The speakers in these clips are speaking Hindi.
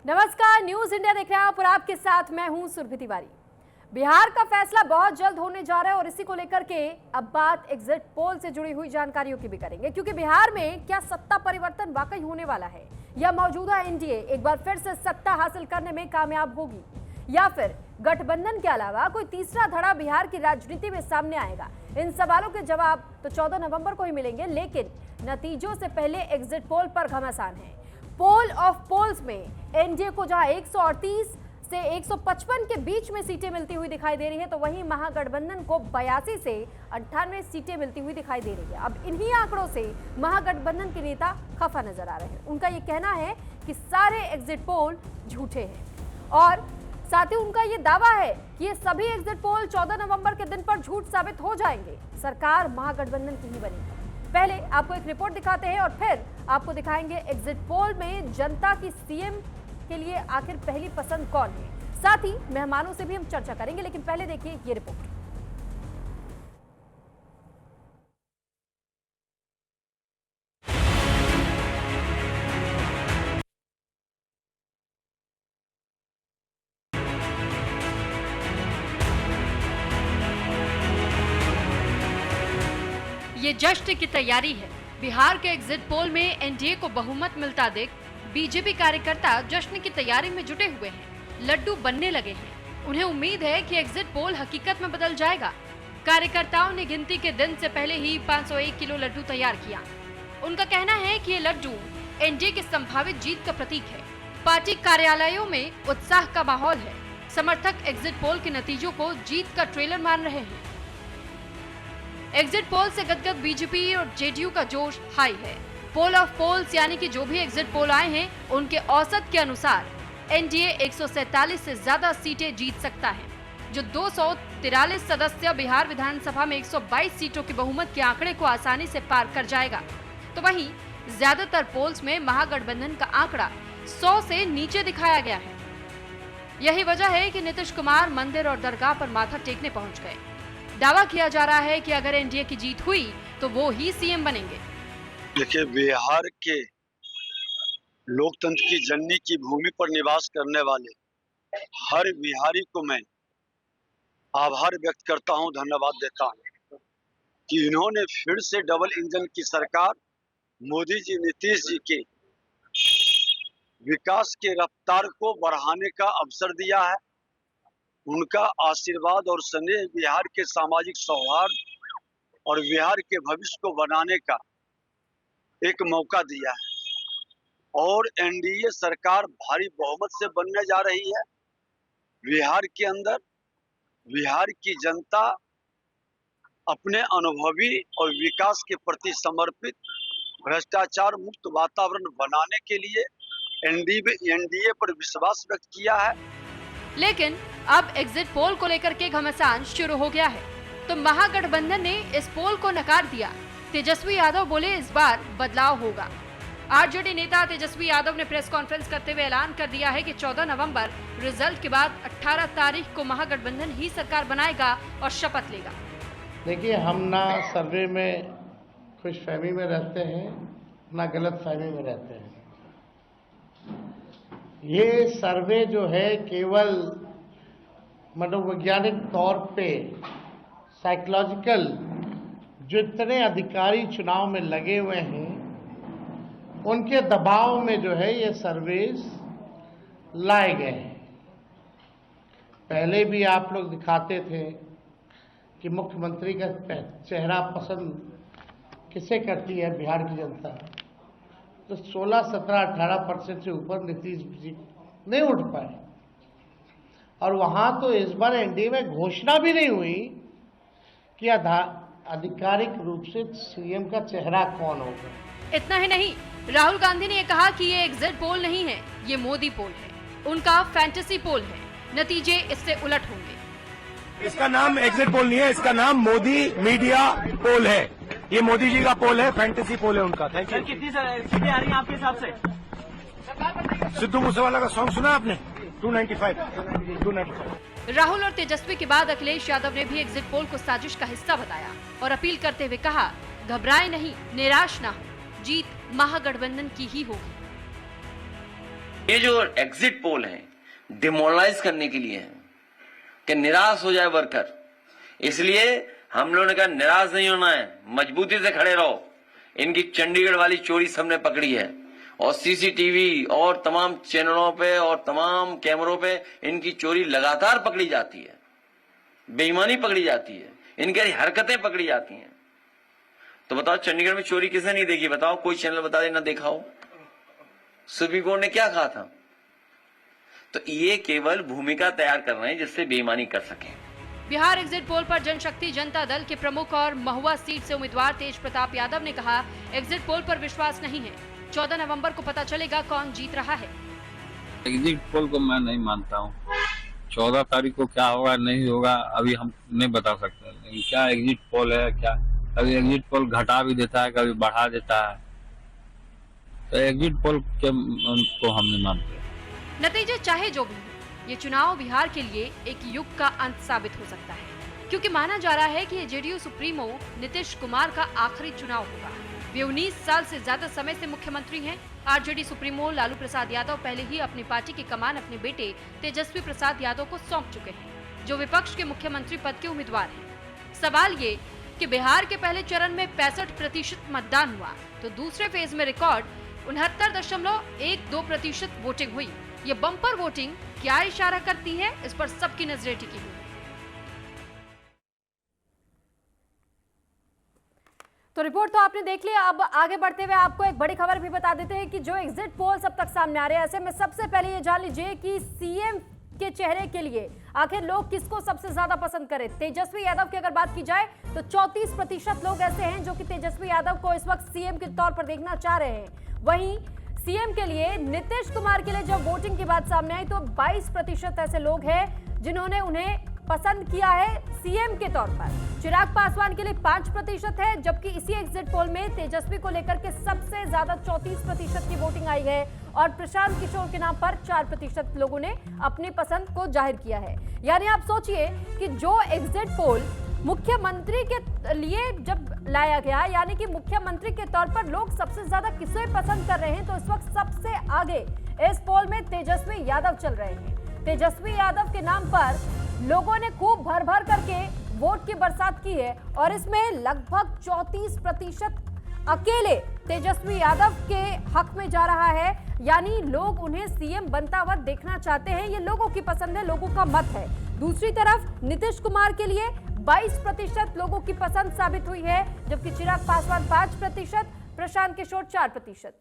नमस्कार, न्यूज इंडिया देख रहे हैं आप और आपके साथ मैं हूं सुरभि तिवारी। बिहार का फैसला बहुत जल्द होने जा रहा है और इसी को लेकर के अब बात एग्जिट पोल से जुड़ी हुई जानकारियों की भी करेंगे, क्योंकि बिहार में क्या सत्ता परिवर्तन वाकई होने वाला है या मौजूदा एनडीए एक बार फिर से सत्ता हासिल करने में कामयाब होगी या फिर गठबंधन के अलावा कोई तीसरा धड़ा बिहार की राजनीति में सामने आएगा। इन सवालों के जवाब तो 14 नवंबर को ही मिलेंगे, लेकिन नतीजों से पहले एग्जिट पोल पर घमासान है। पोल ऑफ पोल्स में एनडीए को जहां 138 से 155 के बीच में सीटें मिलती हुई दिखाई दे रही है, तो वहीं महागठबंधन को 82 से 98 सीटें मिलती हुई दिखाई दे रही है। अब इन्हीं आंकड़ों से महागठबंधन के नेता खफा नजर आ रहे हैं। उनका ये कहना है कि सारे एग्जिट पोल झूठे हैं और साथ ही उनका ये दावा है कि ये सभी एग्जिट पोल 14 नवंबर के दिन पर झूठ साबित हो जाएंगे। सरकार महागठबंधन की ही बनेगी। पहले आपको एक रिपोर्ट दिखाते हैं और फिर आपको दिखाएंगे एग्जिट पोल में जनता की सीएम के लिए आखिर पहली पसंद कौन है। साथ ही मेहमानों से भी हम चर्चा करेंगे, लेकिन पहले देखिए ये रिपोर्ट। ये जश्न की तैयारी है। बिहार के एग्जिट पोल में एनडीए को बहुमत मिलता देख बीजेपी कार्यकर्ता जश्न की तैयारी में जुटे हुए हैं। लड्डू बनने लगे हैं। उन्हें उम्मीद है कि एग्जिट पोल हकीकत में बदल जाएगा। कार्यकर्ताओं ने गिनती के दिन से पहले ही 501 किलो लड्डू तैयार किया। उनका कहना है कि ये लड्डू एनडीए की संभावित जीत का प्रतीक है। पार्टी कार्यालयों में उत्साह का माहौल है। समर्थक एग्जिट पोल के नतीजों को जीत का ट्रेलर मान रहे हैं। एग्जिट पोल से गदगद बीजेपी और जेडीयू का जोश हाई है। पोल ऑफ पोल्स यानी कि जो भी एग्जिट पोल आए हैं, उनके औसत के अनुसार एनडीए 147 से ज्यादा सीटें जीत सकता है, जो 243 सदस्य बिहार विधानसभा में 122 सीटों के बहुमत के आंकड़े को आसानी से पार कर जाएगा। तो वहीं ज्यादातर पोल्स में महागठबंधन का आंकड़ा 100 से नीचे दिखाया गया है। यही वजह है कि नीतीश कुमार मंदिर और दरगाह पर माथा टेकने पहुंच गए। दावा किया जा रहा है कि अगर एनडीए की जीत हुई तो वो ही सीएम बनेंगे। देखिए, बिहार के लोकतंत्र की जननी की भूमि पर निवास करने वाले हर बिहारी को मैं आभार व्यक्त करता हूं, धन्यवाद देता हूं कि इन्होंने फिर से डबल इंजन की सरकार मोदी जी, नीतीश जी के विकास के रफ्तार को बढ़ाने का अवसर दिया है। उनका आशीर्वाद और स्नेह बिहार के सामाजिक सौहार्द और बिहार के भविष्य को बनाने का एक मौका दिया है और एनडीए सरकार भारी बहुमत से बनने जा रही है। बिहार के अंदर बिहार की जनता अपने अनुभवी और विकास के प्रति समर्पित भ्रष्टाचार मुक्त वातावरण बनाने के लिए एनडीए पर विश्वास व्यक्त किया है। लेकिन अब एग्जिट पोल को लेकर के घमासान शुरू हो गया है, तो महागठबंधन ने इस पोल को नकार दिया। तेजस्वी यादव बोले इस बार बदलाव होगा। आरजेडी नेता तेजस्वी यादव ने प्रेस कॉन्फ्रेंस करते हुए ऐलान कर दिया है कि 14 नवंबर रिजल्ट के बाद 18 तारीख को महागठबंधन ही सरकार बनाएगा और शपथ लेगा। देखिए, हम ना सर्वे में खुशफहमी में रहते हैं, ना गलतफहमी में रहते हैं। ये सर्वे जो है केवल मनोवैज्ञानिक तौर पे साइकोलॉजिकल, जो इतने अधिकारी चुनाव में लगे हुए हैं उनके दबाव में जो है ये सर्वेस लाए गए हैं। पहले भी आप लोग दिखाते थे कि मुख्यमंत्री का चेहरा पसंद किसे करती है बिहार की जनता, तो 16, 17, 18% से ऊपर नीतीश जी नहीं उठ पाए। और वहां तो इस बार एनडीए में घोषणा भी नहीं हुई कि आधिकारिक रूप से सीएम का चेहरा कौन होगा। इतना ही नहीं, राहुल गांधी ने कहा कि ये एग्जिट पोल नहीं है, ये मोदी पोल है। उनका फैंटेसी पोल है, नतीजे इससे उलट होंगे। इसका नाम एग्जिट पोल नहीं है, इसका नाम मोदी मीडिया पोल है। ये मोदी जी का पोल है, फैंटेसी पोल है उनका। Thank you. कितनी सीटें आ रही हैं आपके हिसाब से? सिद्धू मूसेवाला का सॉन्ग सुना आपने? 295। राहुल और तेजस्वी के बाद अखिलेश यादव ने भी एग्जिट पोल को साजिश का हिस्सा बताया और अपील करते हुए कहा, घबराए नहीं, निराश ना हो, जीत महागठबंधन की ही होगी। ये जो एग्जिट पोल है डिमोरलाइज करने के लिए है कि निराश हो जाए वर्कर, इसलिए हम लोगों ने कहा निराश नहीं होना है, मजबूती से खड़े रहो। इनकी चंडीगढ़ वाली चोरी सबने पकड़ी है और सीसीटीवी और तमाम चैनलों पे और तमाम कैमरों पे इनकी चोरी लगातार पकड़ी जाती है, बेईमानी पकड़ी जाती है, इनकी हरकतें पकड़ी जाती हैं। तो बताओ चंडीगढ़ में चोरी किसने नहीं देखी? बताओ कोई चैनल बता दे ना देखा हो। सुप्रीम कोर्ट ने क्या कहा था? तो ये केवल भूमिका तैयार कर रहे हैं जिससे बेईमानी कर सकें। बिहार एग्जिट पोल पर जनशक्ति जनता दल के प्रमुख और महुआ सीट से उम्मीदवार तेज प्रताप यादव ने कहा, एग्जिट पोल पर विश्वास नहीं है, 14 नवंबर को पता चलेगा कौन जीत रहा है। एग्जिट पोल को मैं नहीं मानता हूँ। 14 तारीख को क्या होगा नहीं होगा अभी हम नहीं बता सकते, लेकिन क्या एग्जिट पोल है, क्या कभी एग्जिट पोल घटा भी देता है, कभी बढ़ा देता है, तो एग्जिट पोल को हम नहीं मानते। नतीजे चाहे जो भी हो, ये चुनाव बिहार के लिए एक युग का अंत साबित हो सकता है, क्योंकि माना जा रहा है कि ये जेडीयू सुप्रीमो नीतीश कुमार का आखिरी चुनाव होगा। वे 19 साल से ज्यादा समय से मुख्यमंत्री हैं। आरजेडी सुप्रीमो लालू प्रसाद यादव पहले ही अपनी पार्टी की कमान अपने बेटे तेजस्वी प्रसाद यादव को सौंप चुके हैं, जो विपक्ष के मुख्यमंत्री पद के उम्मीदवार हैं। सवाल ये कि बिहार के पहले चरण में 65% मतदान हुआ, तो दूसरे फेज में रिकॉर्ड 69.12% वोटिंग हुई। ये बम्पर वोटिंग क्या इशारा करती है, इस पर सबकी नजरें टिकी हुई। तो रिपोर्ट तो आपने देख लिया। अब आगे बढ़ते हुए आपको एक बड़ी खबर भी बता देते हैं कि जो एग्जिट पोल अब तक सामने आ रहे हैं, ऐसे में सबसे पहले ये जान लीजिए कि सीएम के चेहरे के लिए आखिर लोग किसको सबसे ज्यादा पसंद करें। तेजस्वी यादव की अगर बात की जाए तो 34% लोग ऐसे हैं जो कि तेजस्वी यादव को इस वक्त सीएम के तौर पर देखना चाह रहे हैं। वहीं सीएम के लिए नीतीश कुमार के लिए जब वोटिंग की बात सामने आई तो 22% ऐसे लोग हैं जिन्होंने उन्हें पसंद किया है सीएम के तौर पर। चिराग पासवान के लिए 5% है, जबकि इसी एग्जिट पोल में तेजस्वी को लेकर के सबसे ज्यादा 34% की वोटिंग आई है और प्रशांत किशोर के नाम पर 4% लोगों ने अपनी पसंद को जाहिर किया है। यानी आप सोचिए कि जो एग्जिट पोल मुख्यमंत्री के लिए जब लाया गया, यानी कि मुख्यमंत्री के तौर पर लोग सबसे ज्यादा किसे पसंद कर रहे हैं, तो इस वक्त सबसे आगे इस पोल में तेजस्वी यादव चल रहे हैं। तेजस्वी यादव के नाम पर लोगों ने खूब भर भर करके वोट की बरसात की है और इसमें लगभग 34% अकेले तेजस्वी यादव के हक में जा रहा है। यानी लोग उन्हें सीएम बनता हुआ देखना चाहते हैं, ये लोगों की पसंद है, लोगों का मत है। दूसरी तरफ नीतीश कुमार के लिए 22% लोगों की पसंद साबित हुई है, जबकि चिराग पासवान 5%, प्रशांत किशोर 4%।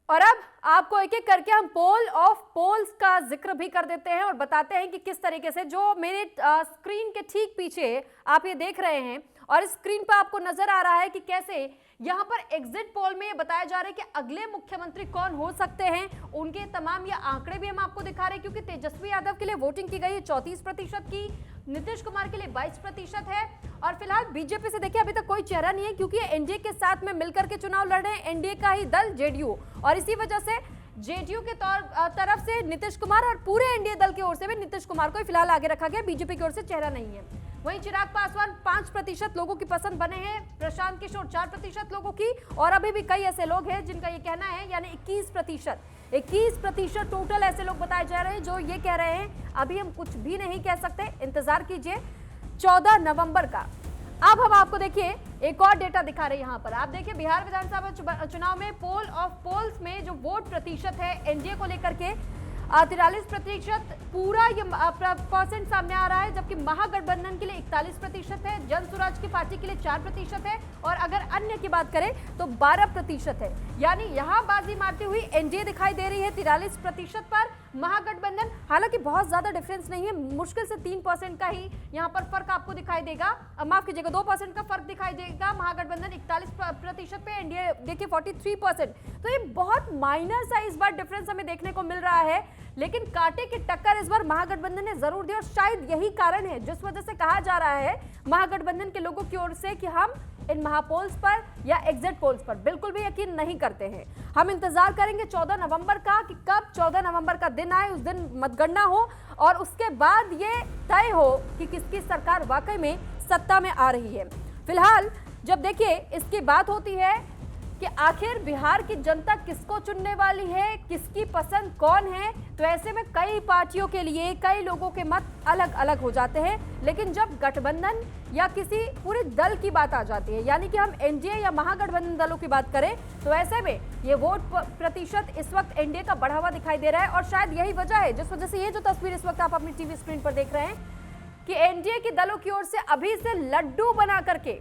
और अब आपको एक एक करके हम पोल ऑफ पोल्स का जिक्र भी कर देते हैं और बताते हैं कि किस तरीके से, जो मेरे स्क्रीन के ठीक पीछे आप ये देख रहे हैं और इस स्क्रीन पर आपको नजर आ रहा है कि कैसे यहाँ पर एग्जिट पोल में बताया जा रहा है कि अगले मुख्यमंत्री कौन हो सकते हैं। उनके तमाम ये आंकड़े भी हम आपको दिखा रहे हैं, क्योंकि तेजस्वी यादव के लिए वोटिंग की गई है 34% की, नीतीश कुमार के लिए 22% है। और फिलहाल बीजेपी से देखिए अभी तक कोई चेहरा नहीं है, क्योंकि एनडीए के साथ में मिलकर के चुनाव लड़ रहे हैं, एनडीए का ही दल जेडीयू, और इसी वजह से जेडीयू के तरफ से नीतीश कुमार और पूरे एनडीए दल की ओर से भी नीतीश कुमार को फिलहाल आगे रखा गया, बीजेपी की ओर से चेहरा नहीं है। वहीं चिराग पासवान 5% लोगों की पसंद बने हैं, प्रशांत किशोर 4% लोगों की, और अभी भी कई ऐसे लोग हैं जिनका ये कहना है, यानी 21% टोटल ऐसे लोग बताए जा रहे हैं जो ये कह रहे हैं अभी हम कुछ भी नहीं कह सकते, इंतजार कीजिए 14 नवंबर का। अब हम आपको देखिए एक और डेटा दिखा रहे हैं। यहाँ पर आप देखिए बिहार विधानसभा चुनाव में पोल ऑफ पोल्स में जो वोट प्रतिशत है एनडीए को लेकर के 43% पूरा ये परसेंट सामने आ रहा है, जबकि महागठबंधन के लिए 41% है, जन स्वराज की पार्टी के लिए 4% है, और अगर अन्य की बात करें तो 12% है। यानी यहाँ बाजी मारती हुई एनडीए दिखाई दे रही है 43% पर, महागठबंधन हालांकि बहुत ज्यादा डिफरेंस नहीं है, मुश्किल से 3% का ही यहाँ पर फर्क आपको दिखाई देगा, माफ कीजिएगा 2% का फर्क दिखाई देगा। महागठबंधन 41% पे, एनडीए देखिए 43%, तो ये बहुत माइनर सा इस बार डिफरेंस हमें देखने को मिल रहा है, लेकिन कांटे की टक्कर इस बार महागठबंधन ने जरूर दी, और शायद यही कारण है जिस वजह से कहा जा रहा है महागठबंधन के लोगों की ओर से कि हम इन महापोल्स पर या एग्जिट पोल्स पर बिल्कुल भी यकीन नहीं करते हैं। हम इंतजार करेंगे 14 नवंबर का कि कब 14 नवंबर का दिन आए, उस दिन मतगणना हो और उसके बाद ये तय हो कि किसकी सरकार वाकई में सत्ता में आ रही है। फिलहाल जब देखिए इसकी बात होती है कि आखिर बिहार की जनता किसको चुनने वाली है, किसकी पसंद कौन है। तो ऐसे में कई पार्टियों के लिए कई लोगों के मत अलग अलग हो जाते हैं, लेकिन जब गठबंधन या किसी पूरे दल की बात आ जाती है, यानी कि हम एनडीए या महागठबंधन दलों की बात करें, तो ऐसे में ये वोट प्रतिशत इस वक्त एनडीए का बढ़ा हुआ दिखाई दे रहा है। और शायद यही वजह है जिस वजह से ये जो तस्वीर इस वक्त आप अपनी टीवी स्क्रीन पर देख रहे हैं कि एनडीए के दलों की ओर से अभी से लड्डू बना करके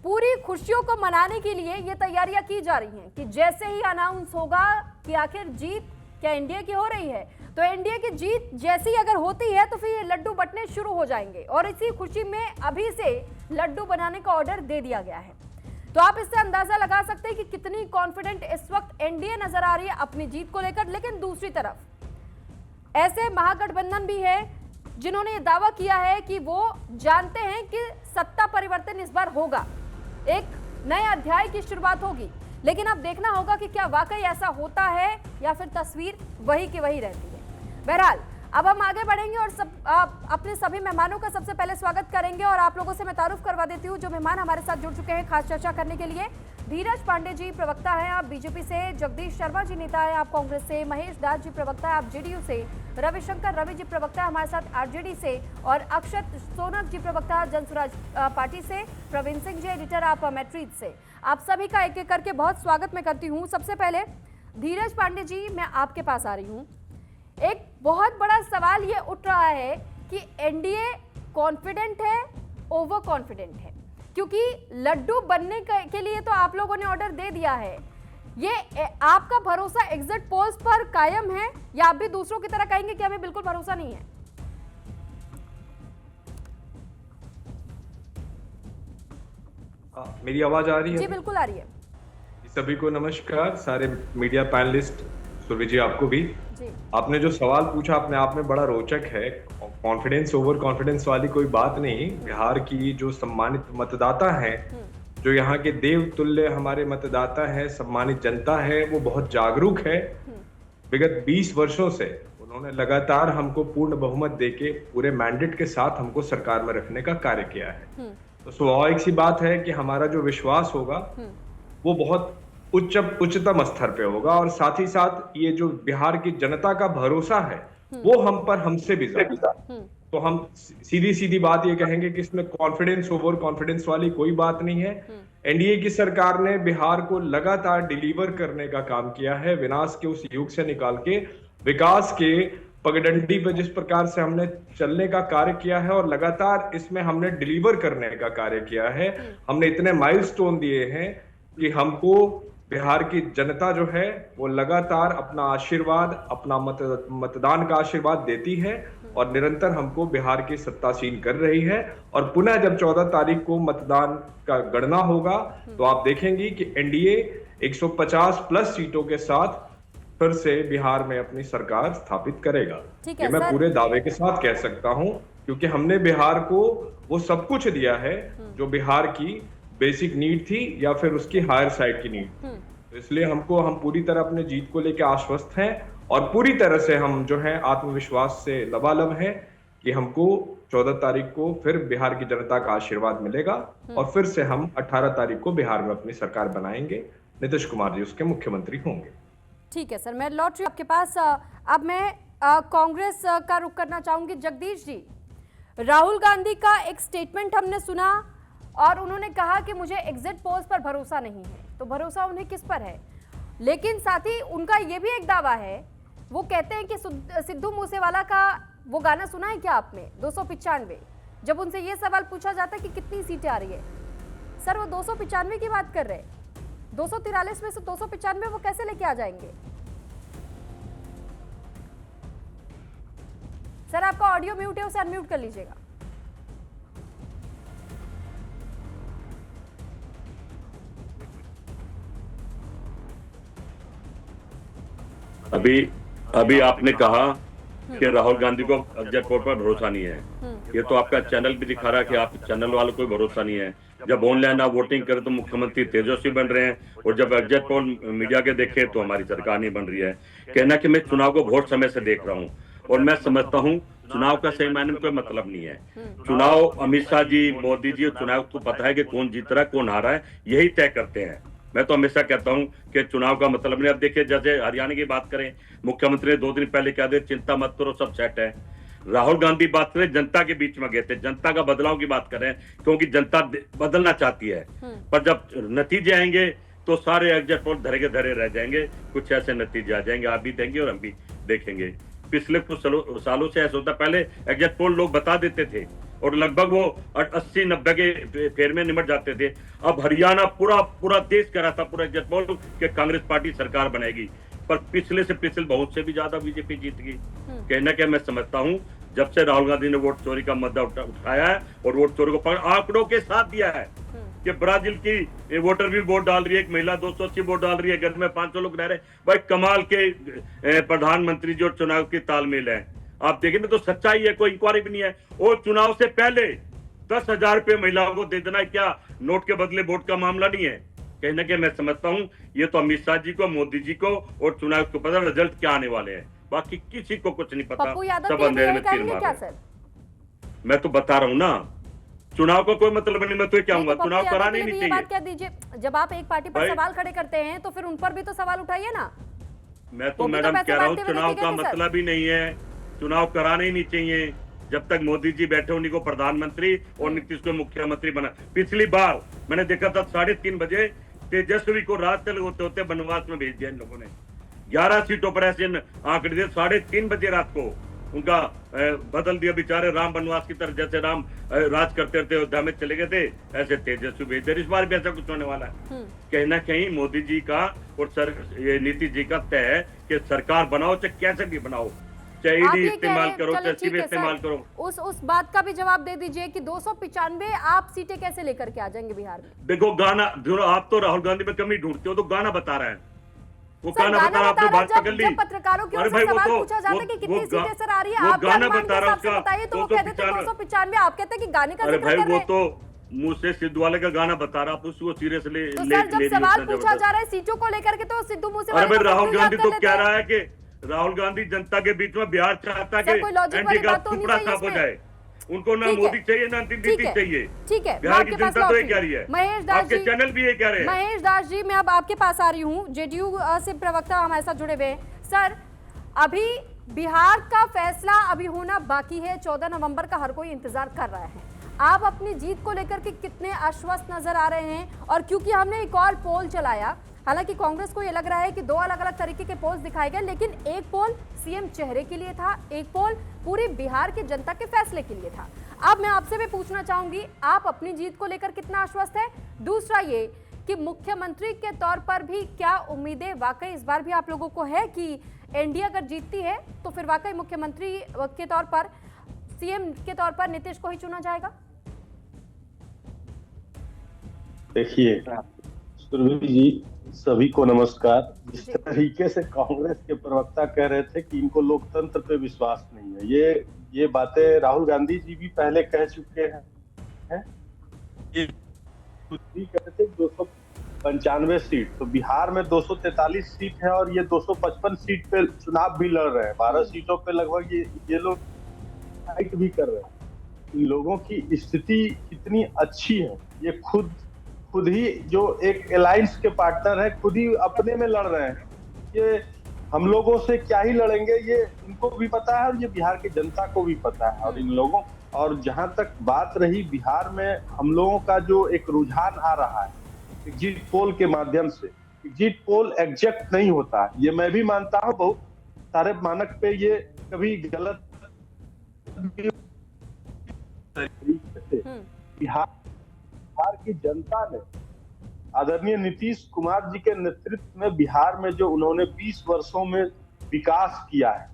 पूरी खुशियों को मनाने के लिए ये तैयारियां की जा रही हैं कि जैसे ही अनाउंस होगा कि आखिर जीत क्या एनडीए की हो रही है, तो एनडीए की जीत जैसी अगर होती है तो फिर ये लड्डू बंटने शुरू हो जाएंगे। और इसी खुशी में अभी से लड्डू बनाने का ऑर्डर दे दिया गया है। तो आप इससे अंदाजा लगा सकते हैं कि कितनी कॉन्फिडेंट इस वक्त एनडीए नजर आ रही है अपनी जीत को लेकर। लेकिन दूसरी तरफ ऐसे महागठबंधन भी है जिन्होंने ये दावा किया है कि वो जानते हैं कि सत्ता परिवर्तन इस बार होगा, एक नए अध्याय की शुरुआत होगी। लेकिन अब देखना होगा कि क्या वाकई ऐसा होता है या फिर तस्वीर वही की वही रहती है। बहरहाल अब हम आगे बढ़ेंगे और अपने सभी मेहमानों का सबसे पहले स्वागत करेंगे। और आप लोगों से मैं तारुफ करवा देती हूँ जो मेहमान हमारे साथ जुड़ चुके हैं खास चर्चा करने के लिए। धीरज पांडे जी प्रवक्ता हैं आप बीजेपी से, जगदीश शर्मा जी नेता है आप कांग्रेस से, महेश दास जी प्रवक्ता है आप जेडीयू से, रविशंकर रवि जी प्रवक्ता है हमारे साथ आरजेडी से, और अक्षत सोनक जी प्रवक्ता जनसुराज पार्टी से, प्रवीण सिंह जी एडिटर आप मैट्रिक से। आप सभी का एक एक करके बहुत स्वागत मैं करती हूँ। सबसे पहले धीरज पांडे जी, मैं आपके पास आ रही हूँ। एक बहुत बड़ा सवाल ये उठ रहा है कि एनडीए कॉन्फिडेंट है, ओवर कॉन्फिडेंट है, क्योंकि लड्डू बनने के लिए तो आप लोगों ने ऑर्डर दे दिया है। ये आपका भरोसा एग्जिट पोल्स पर कायम है या आप भी दूसरों की तरह कहेंगे कि हमें बिल्कुल भरोसा नहीं है? मेरी आवाज आ रही है? जी बिल्कुल आ रही है। सभी को नमस्कार, सारे मीडिया पैनलिस्ट, सुरभि जी आपको भी। जी। आपने जो सवाल पूछा अपने आप में बड़ा रोचक है। कॉन्फिडेंस ओवर कॉन्फिडेंस वाली कोई बात नहीं। बिहार की जो सम्मानित मतदाता हैं, जो यहाँ के देव तुल्य हमारे मतदाता हैं, सम्मानित जनता है, वो बहुत जागरूक है। विगत 20 वर्षों से उन्होंने लगातार हमको पूर्ण बहुमत देके पूरे मैंडेट के साथ हमको सरकार में रखने का कार्य किया है। तो स्वाभाविक सी बात है कि हमारा जो विश्वास होगा वो बहुत उच्चतम स्तर पे होगा। और साथ ही साथ ये जो बिहार की जनता का भरोसा है वो हम पर हमसे भी ज्यादा। तो हम सीधी सीधी बात ये कहेंगे कि इसमें कॉन्फिडेंस ओवर कॉन्फिडेंस वाली कोई बात नहीं है। एनडीए की सरकार ने बिहार को लगातार डिलीवर करने का काम किया है। विनाश के उस युग से निकाल के विकास के पगडंडी पे जिस प्रकार से हमने चलने का कार्य किया है और लगातार इसमें हमने डिलीवर करने का कार्य किया है। हमने इतने माइलस्टोन दिए हैं कि हमको बिहार की जनता जो है वो लगातार अपना आशीर्वाद, अपना मतदान का आशीर्वाद देती है और निरंतर हमको बिहार की सत्तासीन कर रही है। और पुनः जब 14 तारीख को मतदान का गणना होगा तो आप देखेंगी कि एनडीए 150 प्लस सीटों के साथ फिर से बिहार में अपनी सरकार स्थापित करेगा। ये मैं पूरे दावे के साथ कह सकता हूं, क्योंकि हमने बिहार को वो सब कुछ दिया है जो बिहार की बेसिक नीड थी या फिर उसकी हायर साइड की नीड। तो इसलिए हम पूरी तरह अपने जीत को लेकर आश्वस्त हैं और पूरी तरह से हम जो है आत्मविश्वास से लबालब हैं कि हमको 14 तारीख को फिर बिहार की जनता का आशीर्वाद मिलेगा और फिर से हम 18 तारीख को बिहार में अपनी सरकार बनाएंगे। नीतीश कुमार जी उसके मुख्यमंत्री होंगे। ठीक है सर, मैं लौट रही हूँ आपके पास। अब मैं कांग्रेस का रुख करना चाहूंगी। जगदीश जी, राहुल गांधी का एक स्टेटमेंट हमने सुना और उन्होंने कहा कि मुझे एग्जिट पोल्स पर भरोसा नहीं है। तो भरोसा उन्हें किस पर है? लेकिन साथ ही उनका ये भी एक दावा है, वो कहते हैं कि सिद्धू मूसेवाला का वो गाना सुना है क्या आपने, 295? जब उनसे ये सवाल पूछा जाता है कि कितनी सीटें आ रही है, सर वो 295 की बात कर रहे हैं। 243 में से 295 वो कैसे लेके आ जाएंगे? सर आपका ऑडियो म्यूट है, उसे अनम्यूट कर लीजिएगा। अभी आपने कहा कि राहुल गांधी को एग्जिट पोल पर भरोसा नहीं है। ये तो आपका चैनल भी दिखा रहा है कि आप चैनल वालों को भरोसा नहीं है। जब ऑनलाइन आप वोटिंग करें तो मुख्यमंत्री तेजस्वी बन रहे हैं और जब एग्जिट पोल मीडिया के देखे तो हमारी सरकार नहीं बन रही है। कहना कि मैं चुनाव को बहुत समय से देख रहा हूँ और मैं समझता हूँ चुनाव का सही मायने में कोई मतलब नहीं है। चुनाव अमित शाह जी, मोदी जी, चुनाव को पता है कि कौन जीत रहा है कौन हारा है, यही तय करते हैं। मैं तो हमेशा कहता हूं कि चुनाव का मतलब नहीं। अब देखिए, जैसे हरियाणा की बात करें, मुख्यमंत्री ने 2 दिन पहले कह दिया चिंता मत करो, सब सेट है। राहुल गांधी बात करें, जनता के बीच में गए थे, जनता का बदलाव की बात करें, क्योंकि जनता बदलना चाहती है। पर जब नतीजे आएंगे तो सारे एग्जिट पोल धरे के धरे रह जाएंगे। कुछ ऐसे नतीजे आ जाएंगे, आप भी देंगे और हम भी देखेंगे। पिछले कुछ सालों से ऐसा होता, पहले एग्जिट पोल लोग बता देते थे और लगभग वो 80-90 के फेर में निमट जाते थे। अब हरियाणा पूरा देश कह रहा था, पूरा एग्जिट पोल, कि कांग्रेस पार्टी सरकार बनेगी, पर पिछले से पिछले बहुत से भी ज्यादा बीजेपी जीत गई। कहना क्या, मैं समझता हूं जब से राहुल गांधी ने वोट चोरी का मुद्दा उठाया है और वोट चोरी को आंकड़ों के साथ दिया है कि ब्राजील की वोटर भी वोट डाल रही है, एक महिला 280 वोट डाल रही है, घर में 500 लोग रह रहे हैं। भाई कमाल के प्रधानमंत्री जो चुनाव की तालमेल है, आप देखेंगे तो सच्चाई है, कोई इंक्वायरी भी नहीं है। और चुनाव से पहले 10,000 रुपये महिलाओं को दे देना क्या नोट के बदले वोट का मामला नहीं है? कहना कि मैं समझता हूं ये तो अमित शाह जी को, मोदी जी को और चुनाव को पता रिजल्ट क्या आने वाले हैं, बाकी किसी को कुछ नहीं पता। सब अंधेरे में तीर मार रहे हैं। मैं तो बता रहा हूँ ना, चुनाव का कोई मतलब नहीं। मैं तो क्या कहूंगा, चुनाव कराने नहीं चाहिए। बात क्या दीजिए, जब आप एक पार्टी पर सवाल खड़े करते हैं तो फिर उन पर भी तो सवाल उठाइए ना। मैं तो मैडम कह रहा हूँ चुनाव का मतलब ही नहीं है, चुनाव कराने ही नहीं चाहिए। जब तक मोदी जी बैठे उन्हीं को प्रधानमंत्री और नीतीश को मुख्यमंत्री बना। पिछली बार मैंने देखा था 3:30 बजे तेजस्वी को रात तक होते होते वनवास में भेज दिया इन लोगों ने। 11 सीटों पर ऐसे आंकड़े दिए, 3:30 बजे रात को उनका बदल दिया। बेचारे राम वनवास की तरह, जैसे राम राज करते थे अयोध्या में चले गए थे, ऐसे तेजस्वी भेज दिया। इस बार भी ऐसा कुछ होने वाला है। कहीं ना कहीं मोदी जी का और नीतीश जी का तय है कि सरकार बनाओ, चाहे कैसे भी बनाओ, चाहे ईडी इस्तेमाल करो, चाहे सीबीआई इस्तेमाल करो। उस बात का भी जवाब दे दीजिए कि 295 आप सीटें कैसे लेकर के आ जाएंगे बिहार में? देखो गाना, आप तो राहुल गांधी में कमी ढूंढते हो, तो गाना बता रहा है, वो गाना बता रहा, आपने बात पकड़ ली। पत्रकारों की ओर से सवाल पूछा जाता है कि कितनी सीटें सर आ रही है, आप गाना बता रहा है, बताइए, तो वो कहते थे 295, आप कहते हैं कि गाने का जिक्र कर रहे हैं। वो तो मुंह से सिद्धू वाले का गाना बता रहा, आप उसको सीरियसली ले। जब सवाल पूछा जा रहा है सीटों को लेकर के, तो सिद्धू मूसेवाला। अरे राहुल गांधी तो कह रहा है कि राहुल गांधी जनता के बीच में बिहार चाहता है कि एनडीए का टुकड़ा साफ हो जाए। उनको ना मोदी चाहिए ना अंतिम नीति चाहिए। ठीक है, बिहार की जनता तो ये कह रही है, महेश दास जी, आपके चैनल भी ये कह रहे हैं। महेश दास जी, मैं अब आपके पास आ रही हूँ, जेडीयू से प्रवक्ता हमारे साथ जुड़े हुए हैं। सर, अभी बिहार का फैसला अभी होना बाकी है, 14 नवंबर का हर कोई इंतजार कर रहा है। आप अपनी जीत को लेकर के कितने आश्वस्त नजर आ रहे हैं? और क्योंकि हमने एक और पोल चलाया, हालांकि कांग्रेस को यह लग रहा है कि 2 अलग अलग तरीके के पोल्स दिखाए गए, लेकिन एक पोल सीएम चेहरे के लिए था, एक पोल पूरे बिहार की जनता के फैसले के लिए था। अब मैं आपसे भी पूछना चाहूंगी, आप अपनी जीत को लेकर कितना आश्वस्त है? दूसरा ये कि मुख्यमंत्री के तौर पर भी क्या उम्मीदें वाकई इस बार भी आप लोगों को है कि एनडीए अगर जीतती है तो फिर वाकई मुख्यमंत्री के तौर पर, सीएम के तौर पर नीतीश को ही चुना जाएगा? देखिए सुरभि जी, सभी को नमस्कार। जिस तरीके से कांग्रेस के प्रवक्ता कह रहे थे कि इनको लोकतंत्र पे विश्वास नहीं है, ये बातें राहुल गांधी जी भी पहले कह चुके हैं। ये कहते थे 295 सीट, तो बिहार में 243 सीट है और ये 255 सीट पे चुनाव भी लड़ रहे हैं। 12 सीटों पे लगभग ये लोग फाइट भी कर रहे हैं। इन लोगों की स्थिति कितनी अच्छी है, ये खुद ही जो एक अलायंस के पार्टनर है, खुद ही अपने में लड़ रहे हैं। ये हम लोगों से क्या ही लड़ेंगे, ये इनको भी पता है और ये बिहार की जनता को भी पता है। और इन लोगों, और जहां तक बात रही बिहार में हम लोगों का जो एक रुझान आ रहा है एग्जिट पोल के माध्यम से, एग्जिट पोल एग्जैक्ट नहीं होता है, ये मैं भी मानता हूँ। बहुत सारे मानक पे ये कभी गलत बिहार की जनता ने आदरणीय नीतीश कुमार जी के नेतृत्व में बिहार में जो उन्होंने 20 वर्षों में विकास किया है,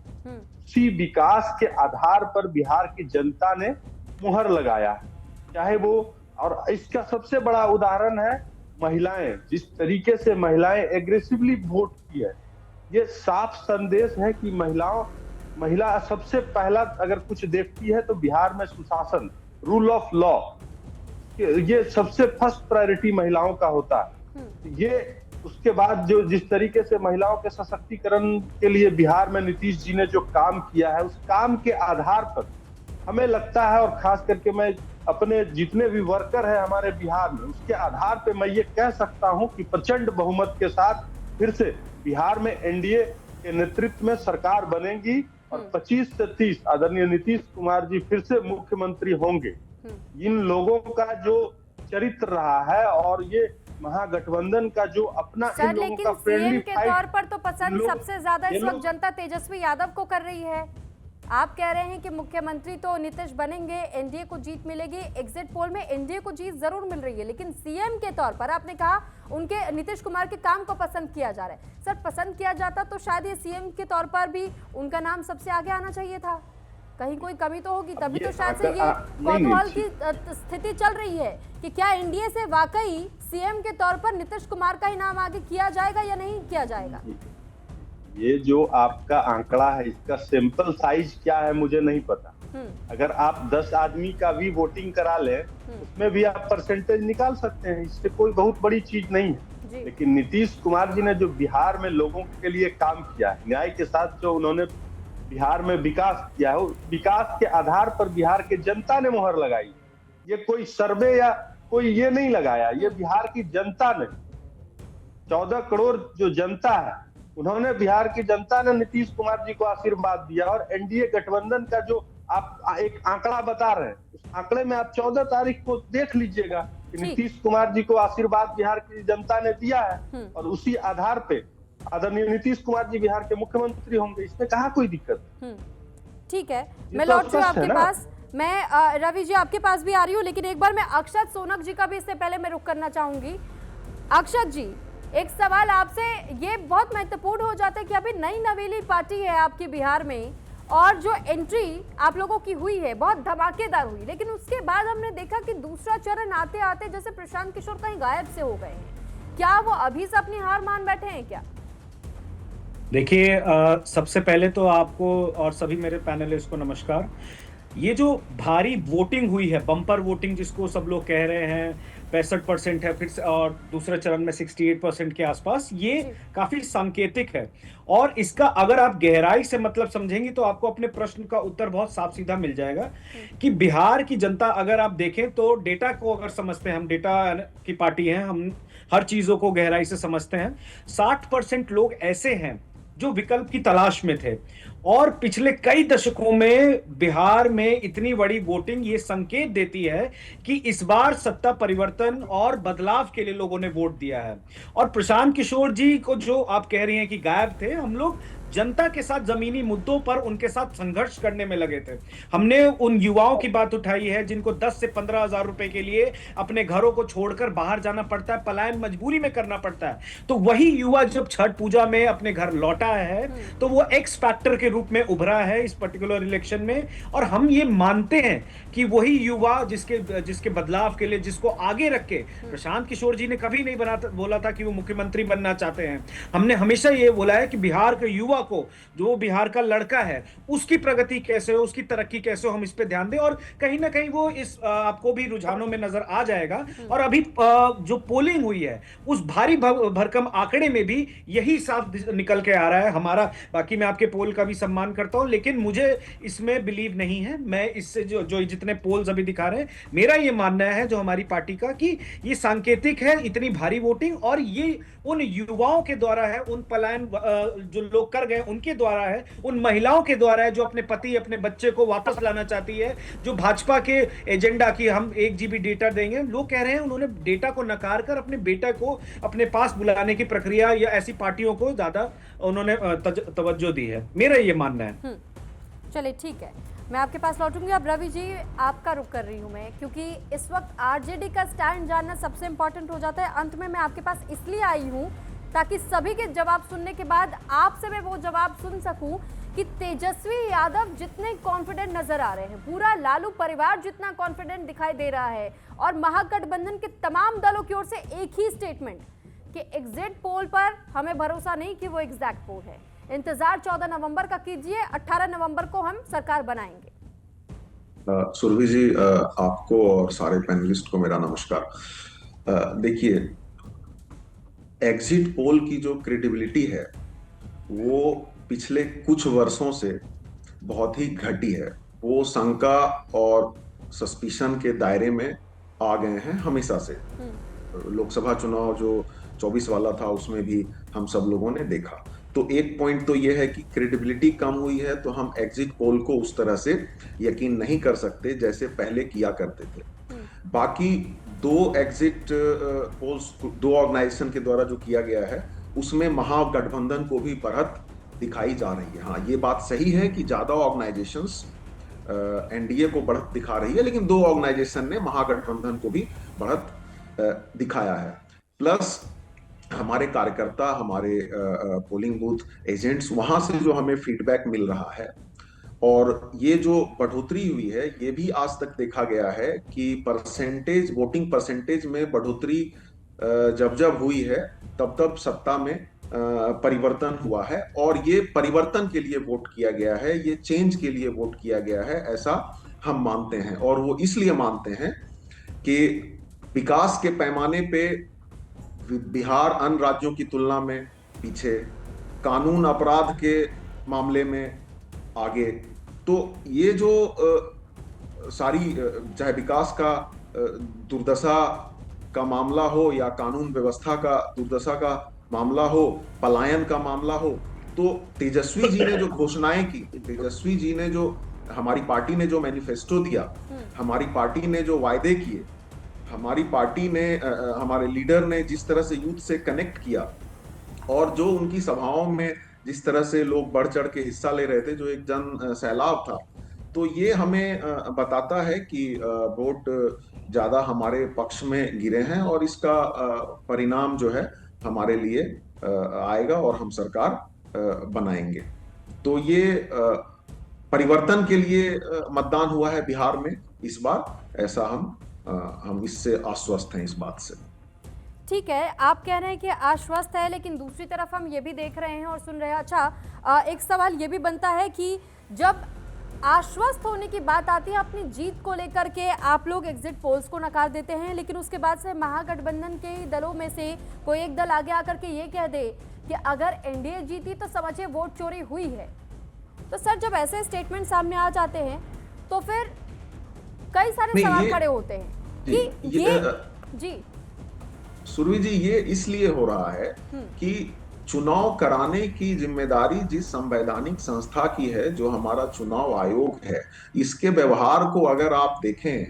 उसी विकास के आधार पर बिहार की जनता ने मुहर लगाया है। चाहे वो, और इसका सबसे बड़ा उदाहरण है महिलाएं, जिस तरीके से महिलाएं एग्रेसिवली वोट की है, ये साफ संदेश है कि महिला सबसे पहला अगर कुछ देखती है तो बिहार में सुशासन, रूल ऑफ लॉ, ये सबसे फर्स्ट प्रायोरिटी महिलाओं का होता है। ये उसके बाद जो जिस तरीके से महिलाओं के सशक्तिकरण के लिए बिहार में नीतीश जी ने जो काम किया है, उस काम के आधार पर हमें लगता है, और खास करके मैं अपने जितने भी वर्कर हैं हमारे बिहार में, उसके आधार पे मैं ये कह सकता हूं कि प्रचंड बहुमत के साथ फिर से बिहार में एनडीए के नेतृत्व में सरकार बनेगी और 25 से 30 आदरणीय नीतीश कुमार जी फिर से मुख्यमंत्री होंगे। इन लोगों का जो चरित्र रहा है और ये महागठबंधन का जो अपना इन लोगों लेकिन का फ्रेंडली सीएम के तौर पर तो पसंद सबसे ज्यादा इस वक्त जनता तेजस्वी यादव को कर रही है। आप कह रहे हैं कि मुख्यमंत्री तो नीतीश बनेंगे, एनडीए को जीत मिलेगी। एग्जिट पोल में एनडीए को जीत जरूर मिल रही है, लेकिन सीएम के तौर पर आपने कहा उनके नीतीश कुमार के काम को पसंद किया जा रहा है। सर, पसंद किया जाता तो शायद ये सीएम के तौर पर भी उनका नाम सबसे आगे आना चाहिए था। कहीं कोई कमी तो होगी, तभी तो शायद से ये कौतूहल की स्थिति चल रही है कि क्या एनडीए से वाकई सीएम के तौर पर नीतीश कुमार का ही नाम आगे किया जाएगा या नहीं किया जाएगा। ये जो आपका आंकड़ा है, इसका सैंपल साइज क्या है मुझे नहीं पता। अगर आप 10 आदमी का भी वोटिंग करा लें, उसमें भी आप परसेंटेज निकाल सकते हैं, इससे कोई बहुत बड़ी चीज नहीं है। लेकिन नीतीश कुमार जी ने जो बिहार में लोगों के लिए काम किया है, न्याय के साथ जो उन्होंने बिहार में विकास किया है, विकास के आधार पर बिहार के जनता ने मोहर लगाई। ये कोई सर्वे या कोई ये नहीं लगाया, ये बिहार की जनता ने, 14 करोड़ जो जनता है, उन्होंने, बिहार की जनता ने नीतीश कुमार जी को आशीर्वाद दिया। और एनडीए गठबंधन का जो आप एक आंकड़ा बता रहे हैं, उस आंकड़े में आप 14 तारीख को देख लीजिएगा कि नीतीश कुमार जी को आशीर्वाद बिहार की जनता ने दिया है और उसी आधार पे आदरणीय नीतीश कुमार जी बिहार के मुख्यमंत्री होंगे। इसमें कहाँ कोई दिक्कत। ठीक है, मैं लौट रही हूँ आपके पास। मैं रवि जी आपके पास भी आ रही हूँ, लेकिन एक बार मैं अक्षत सोनक जी का भी इससे पहले मैं रुख करना चाहूंगी। अक्षत जी, एक सवाल आपसे, ये बहुत महत्वपूर्ण हो जाता है कि अभी नई नवेली पार्टी है आपकी बिहार में, और जो एंट्री आप लोगों की हुई है बहुत धमाकेदार हुई, लेकिन उसके बाद हमने देखा कि दूसरा चरण आते आते जैसे प्रशांत किशोर कहीं गायब से हो गए हैं। क्या वो अभी से अपनी हार मान बैठे हैं क्या? देखिए, सबसे पहले तो आपको और सभी मेरे पैनलिस्ट को नमस्कार। ये जो भारी वोटिंग हुई है, बम्पर वोटिंग जिसको सब लोग कह रहे हैं, 65% है फिर से, और दूसरे चरण में 68% के आसपास, ये काफी सांकेतिक है। और इसका अगर आप गहराई से मतलब समझेंगे तो आपको अपने प्रश्न का उत्तर बहुत साफ सीधा मिल जाएगा कि बिहार की जनता, अगर आप देखें तो डेटा को अगर समझते हैं, हम डेटा की पार्टी हैं, हम हर चीजों को गहराई से समझते हैं। 60% लोग ऐसे हैं जो विकल्प की तलाश में थे, और पिछले कई दशकों में बिहार में इतनी बड़ी वोटिंग ये संकेत देती है कि इस बार सत्ता परिवर्तन और बदलाव के लिए लोगों ने वोट दिया है। और प्रशांत किशोर जी को जो आप कह रही हैं कि गायब थे, हम लोग जनता के साथ जमीनी मुद्दों पर उनके साथ संघर्ष करने में लगे थे। हमने उन युवाओं की बात उठाई है जिनको 10 से 15 हजार रुपए के लिए अपने घरों को छोड़कर बाहर जाना पड़ता है, पलायन मजबूरी में करना पड़ता है। तो वही युवा जब छठ पूजा में अपने घर लौटा है तो वो एक्स फैक्टर के रूप में उभरा है इस पर्टिकुलर इलेक्शन में। और हम ये मानते हैं कि वही युवा जिसके बदलाव के लिए, जिसको आगे रख के, प्रशांत किशोर जी ने कभी नहीं बोला था कि वो मुख्यमंत्री बनना चाहते हैं। हमने हमेशा ये बोला है कि बिहार के युवा को, जो बिहार का लड़का है, उसकी प्रगति कैसे हो, उसकी तरक्की कैसे हो, हम इस पे ध्यान दें। और कहीं ना कहीं वो इस आपको भी रुझानों में नजर आ जाएगा। और अभी जो पोलिंग हुई है उस भारी भरकम आंकड़े में भी यही साफ निकल के आ रहा है हमारा। बाकी मैं आपके पोल का भी सम्मान करता हूं, लेकिन मुझे इसमें बिलीव नहीं है। मैं इससे जो जितने पोल्स अभी दिखा रहे हैं, मेरा ये मानना है जो हमारी पार्टी का, कि ये सांकेतिक है इतनी भारी वोटिंग, और ये उन युवाओं के द्वारा है, उन पलायन जो लोग कर गए उनके द्वारा है, उन महिलाओं के द्वारा है जो अपने पति, अपने बच्चे को वापस लाना चाहती है, जो भाजपा के एजेंडा की हम 1 GB डेटा देंगे, लोग कह रहे हैं, उन्होंने डेटा को नकार कर अपने बेटा को अपने पास बुलाने की प्रक्रिया या ऐसी पार्टियों को ज्यादा उन्होंने तवज्जो दी है। मेरा ये मानना है। चलिए ठीक है, मैं आपके पास लौटूंगी। अब रवि जी आपका रुख कर रही हूं मैं, क्योंकि इस वक्त आरजेडी का स्टैंड जानना सबसे इंपॉर्टेंट हो जाता है। अंत में मैं आपके पास इसलिए आई हूं ताकि सभी के जवाब सुनने के बाद आपसे मैं वो जवाब सुन सकूं कि तेजस्वी यादव जितने कॉन्फिडेंट नजर आ रहे हैं, पूरा लालू परिवार जितना कॉन्फिडेंट दिखाई दे रहा है, और महागठबंधन के तमाम दलों की ओर से एक ही स्टेटमेंट कि एग्जिट पोल पर हमें भरोसा नहीं कि वो एग्जैक्ट पोल है। इंतजार 14 नवंबर का कीजिए, 18 नवंबर को हम सरकार बनाएंगे। सुरभि जी, आपको और सारे पैनलिस्ट को मेरा नमस्कार। देखिए, एग्जिट पोल की जो क्रेडिबिलिटी है वो पिछले कुछ वर्षों से बहुत ही घटी है। वो शंका और सस्पिशन के दायरे में आ गए हैं हमेशा से। लोकसभा चुनाव जो 24 वाला था उसमें भी हम सब लोगों ने देखा। तो एक पॉइंट तो ये है कि क्रेडिबिलिटी कम हुई है, तो हम एग्जिट पोल को उस तरह से यकीन नहीं कर सकते जैसे पहले किया करते थे। बाकी 2 एग्जिट पोल्स 2 ऑर्गेनाइजेशन के द्वारा जो किया गया है उसमें महागठबंधन को भी बढ़त दिखाई जा रही है। हाँ, ये बात सही है कि ज्यादा ऑर्गेनाइजेशंस एनडीए को बढ़त दिखा रही है, लेकिन 2 ऑर्गेनाइजेशन ने महागठबंधन को भी बढ़त दिखाया है। प्लस हमारे कार्यकर्ता, हमारे पोलिंग बूथ एजेंट्स, वहां से जो हमें फीडबैक मिल रहा है और ये जो बढ़ोतरी हुई है ये भी आज तक देखा गया है कि वोटिंग परसेंटेज में बढ़ोतरी जब हुई है तब सत्ता में परिवर्तन हुआ है और ये परिवर्तन के लिए वोट किया गया है, ये चेंज के लिए वोट किया गया है, ऐसा हम मानते हैं। और वो इसलिए मानते हैं कि विकास के पैमाने पे बिहार अन्य राज्यों की तुलना में पीछे, कानून अपराध के मामले में आगे। तो ये जो सारी चाहे विकास का दुर्दशा का मामला हो या कानून व्यवस्था का दुर्दशा का मामला हो, पलायन का मामला हो, तो तेजस्वी जी ने जो घोषणाएं की, तेजस्वी जी ने जो, हमारी पार्टी ने जो मैनिफेस्टो दिया, हमारी पार्टी ने जो वायदे किए, हमारी पार्टी ने, हमारे लीडर ने जिस तरह से यूथ से कनेक्ट किया और जो उनकी सभाओं में जिस तरह से लोग बढ़ चढ़ के हिस्सा ले रहे थे, जो एक जन सैलाब था, तो ये हमें बताता है कि वोट ज्यादा हमारे पक्ष में गिरे हैं और इसका परिणाम जो है हमारे लिए आएगा और हम सरकार बनाएंगे। तो ये परिवर्तन के लिए मतदान हुआ है बिहार में इस बार, ऐसा हम इससे आश्वस्त हैं इस बात से। ठीक है, आप कह रहे हैं कि आश्वस्त है, लेकिन दूसरी तरफ हम ये भी देख रहे हैं और सुन रहे हैं। अच्छा, एक सवाल ये भी बनता है कि जब आश्वस्त होने की बात आती है अपनी जीत को लेकर के, आप लोग एग्जिट पोल्स को नकार देते हैं, लेकिन उसके बाद से महागठबंधन के दलों में से कोई एक दल आगे आकर के ये कह दे कि अगर एनडीए जीती तो समझिए वोट चोरी हुई है। तो सर, जब ऐसे स्टेटमेंट सामने आ जाते हैं तो फिर कई सारे सवाल खड़े होते हैं कि ये जी सुरभि जी, ये इसलिए हो रहा है कि चुनाव कराने की जिम्मेदारी जिस संवैधानिक संस्था की है, जो हमारा चुनाव आयोग है, इसके व्यवहार को अगर आप देखें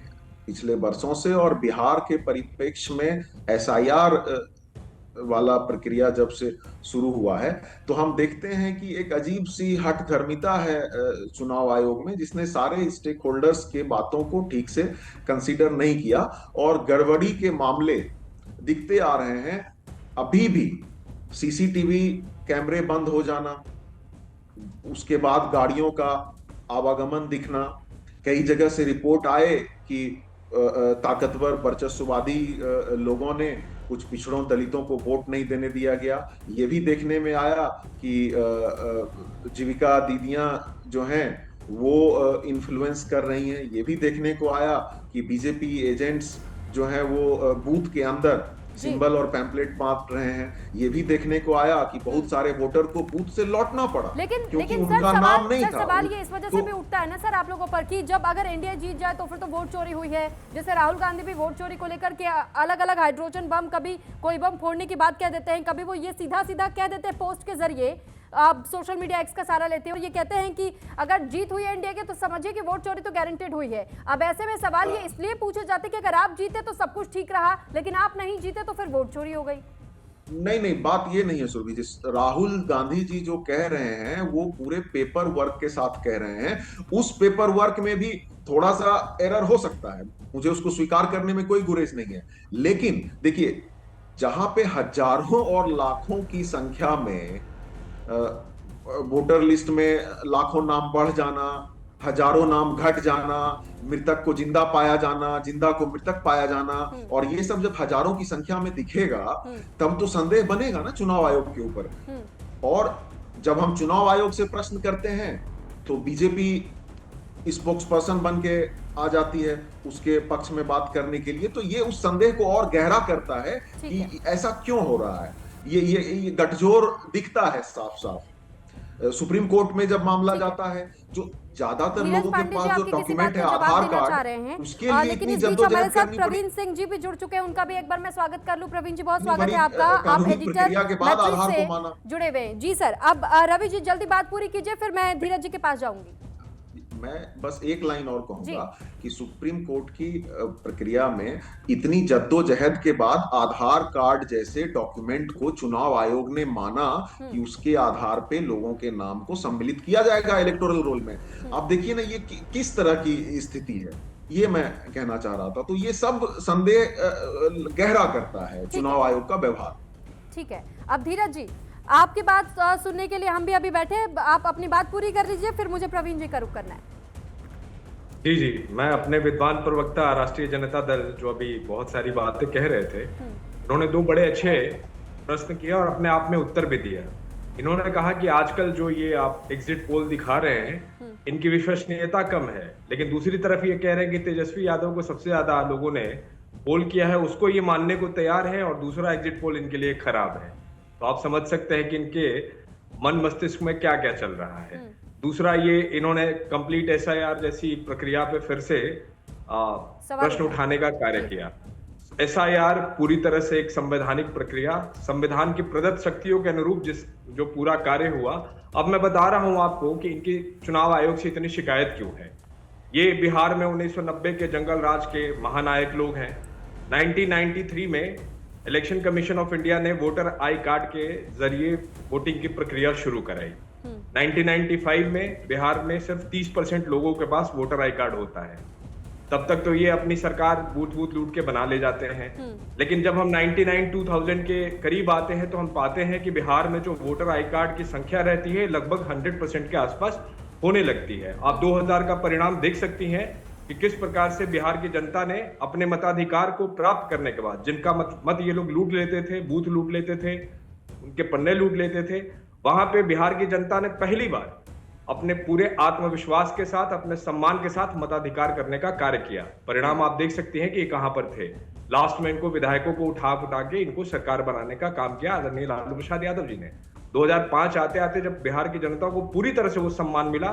पिछले वर्षों से और बिहार के परिप्रेक्ष्य में एसआईआर वाला प्रक्रिया जब से शुरू हुआ है, तो हम देखते हैं कि एक अजीब सी हठधर्मिता है चुनाव आयोग में, जिसने सारे स्टेक होल्डर्स के बातों को ठीक से कंसीडर नहीं किया और गड़बड़ी के मामले दिखते आ रहे हैं। अभी भी सीसीटीवी कैमरे बंद हो जाना, उसके बाद गाड़ियों का आवागमन दिखना, कई जगह से रिपोर्ट आए कि ताकतवर वर्चस्ववादी लोगों ने कुछ पिछड़ों दलितों को वोट नहीं देने दिया गया। ये भी देखने में आया कि जीविका दीदियां जो हैं वो इन्फ्लुएंस कर रही हैं। ये भी देखने को आया कि बीजेपी एजेंट्स जो हैं वो बूथ के अंदर सिंबल और पैम्पलेट बांट रहे हैं। ये भी देखने को आया कि बहुत सारे वोटर को बूथ से लौटना पड़ा, लेकिन उनका नाम नहीं था। सवाल ये इस वजह से भी उठता है ना सर आप लोगों पर कि जब अगर इंडिया जीत जाए तो फिर तो वोट चोरी हुई है। जैसे राहुल गांधी भी वोट चोरी को लेकर के अलग अलग हाइड्रोजन बम, कभी कोई बम फोड़ने की बात कह देते हैं, कभी वो ये सीधा सीधा कह देते हैं पोस्ट के जरिए, आप सोशल मीडिया एक्स का सहारा लेते हैं और ये कहते हैं कि अगर जीत हुई है एनडीए की तो समझिए कि वोट चोरी तो गारंटेड हुई है। अब ऐसे में सवाल ये इसलिए पूछे जाते कि अगर आप जीते तो सब कुछ ठीक रहा, लेकिन आप नहीं जीते तो फिर वोट चोरी हो गई। नहीं, बात ये नहीं है सुरभि जी। राहुल गांधी जी जो कह रहे हैं वो पूरे पेपर वर्क के साथ कह रहे हैं। उस पेपर वर्क में भी थोड़ा सा एरर हो सकता है, मुझे उसको स्वीकार करने में कोई गुरेज नहीं है। लेकिन देखिए, जहां पे हजारों और लाखों की संख्या में वोटर लिस्ट में लाखों नाम बढ़ जाना, हजारों नाम घट जाना, मृतक को जिंदा पाया जाना, जिंदा को मृतक पाया जाना, और ये सब जब हजारों की संख्या में दिखेगा तब तो संदेह बनेगा ना चुनाव आयोग के ऊपर। और जब हम चुनाव आयोग से प्रश्न करते हैं तो बीजेपी स्पोक्स पर्सन बन के आ जाती है उसके पक्ष में बात करने के लिए। तो ये उस संदेह को और गहरा करता है कि ऐसा क्यों हो रहा है। ये गठजोड़ दिखता है साफ साफ। सुप्रीम कोर्ट में जब मामला जाता है, जो ज्यादातर नीरज लोगों के पांडे जी पास जो आपकी किसी बात डॉक्यूमेंट है का जवाब आधार देना चाह रहे कार्ड, हैं, उसके लिए लेकिन इतनी इस बीच हमारे जद्दोजहद साथ करनी पड़ी। प्रवीण सिंह जी भी जुड़ चुके हैं, उनका भी एक बार मैं स्वागत कर लूं। प्रवीण जी बहुत इतनी स्वागत है बड़ी, आपका, आप कानूनी एडिटर प्रक्रिया के बाद मैट्रिक्स आधार से को माना। जुड़े हुए हैं। जी सर, अब रवि जी जल्दी बात पूरी कीजिए, फिर मैं धीरज जी के पास जाऊंगी। मैं बस एक लाइन और कहूंगा कि सुप्रीम कोर्ट की प्रक्रिया में इतनी जद्दोजहद के बाद आधार कार्ड जैसे डॉक्यूमेंट को चुनाव आयोग ने माना कि उसके आधार पे लोगों के नाम को सम्मिलित किया जाएगा इलेक्टोरल रोल में। आप देखिए ना ये किस तरह की स्थिति है, ये मैं कहना चाह रहा था। तो ये सब संदेह गहरा करता है चुनाव आयोग का व्यवहार। ठीक है, अब धीरज जी आपकी बात सुनने के लिए हम भी अभी बैठे, आप अपनी बात पूरी कर लीजिए, फिर मुझे प्रवीण जी का रुख करना है। जी, मैं अपने विद्वान प्रवक्ता राष्ट्रीय जनता दल जो अभी बहुत सारी बातें कह रहे थे, उन्होंने दो बड़े अच्छे प्रश्न किया और अपने आप में उत्तर भी दिया। इन्होंने कहा कि आजकल जो ये आप एग्जिट पोल दिखा रहे हैं, इनकी विश्वसनीयता कम है, लेकिन दूसरी तरफ ये कह रहे हैं कि तेजस्वी यादव को सबसे ज्यादा लोगों ने पोल किया है, उसको ये मानने को तैयार है, और दूसरा एग्जिट पोल इनके लिए खराब है। तो आप समझ सकते हैं कि इनके मन मस्तिष्क में क्या क्या चल रहा है। दूसरा, ये इन्होंने कंप्लीट एसआईआर जैसी प्रक्रिया पे फिर से प्रश्न उठाने का कार्य किया। एसआईआर पूरी तरह से एक संवैधानिक प्रक्रिया, संविधान की प्रदत्त शक्तियों के अनुरूप जो पूरा कार्य हुआ। अब मैं बता रहा हूं आपको कि इनकी चुनाव आयोग से इतनी शिकायत क्यों है। ये बिहार में 1990 के जंगल राज के महानायक लोग हैं। 1993 में इलेक्शन कमीशन ऑफ इंडिया ने वोटर आई कार्ड के जरिए वोटिंग की प्रक्रिया शुरू कराई। 1995 में बिहार में सिर्फ 30% लोगों के पास वोटर आई कार्ड होता है। तब तक तो ये अपनी सरकार बूथ लूट के बना ले जाते हैं। लेकिन जब हम 99-2000 के करीब आते हैं तो हम पाते हैं कि बिहार में जो वोटर आई कार्ड की संख्या रहती है लगभग 100% के आसपास होने लगती है। आप 2000 का परिणाम देख सकती हैं कि किस प्रकार से बिहार की जनता ने अपने मताधिकार को प्राप्त करने के बाद, जिनका मत ये लोग लूट लेते थे, बूथ लूट लेते थे, उनके पन्ने लूट लेते थे, वहां पे बिहार की जनता ने पहली बार अपने पूरे आत्मविश्वास के साथ, अपने सम्मान के साथ मताधिकार करने का कार्य किया। परिणाम आप देख सकते हैं कि ये कहां पर थे। लास्ट में इनको विधायकों को उठा के इनको सरकार बनाने का काम किया आदरणीय लालू प्रसाद यादव जी ने। 2005 आते आते जब बिहार की जनता को पूरी तरह से वो सम्मान मिला,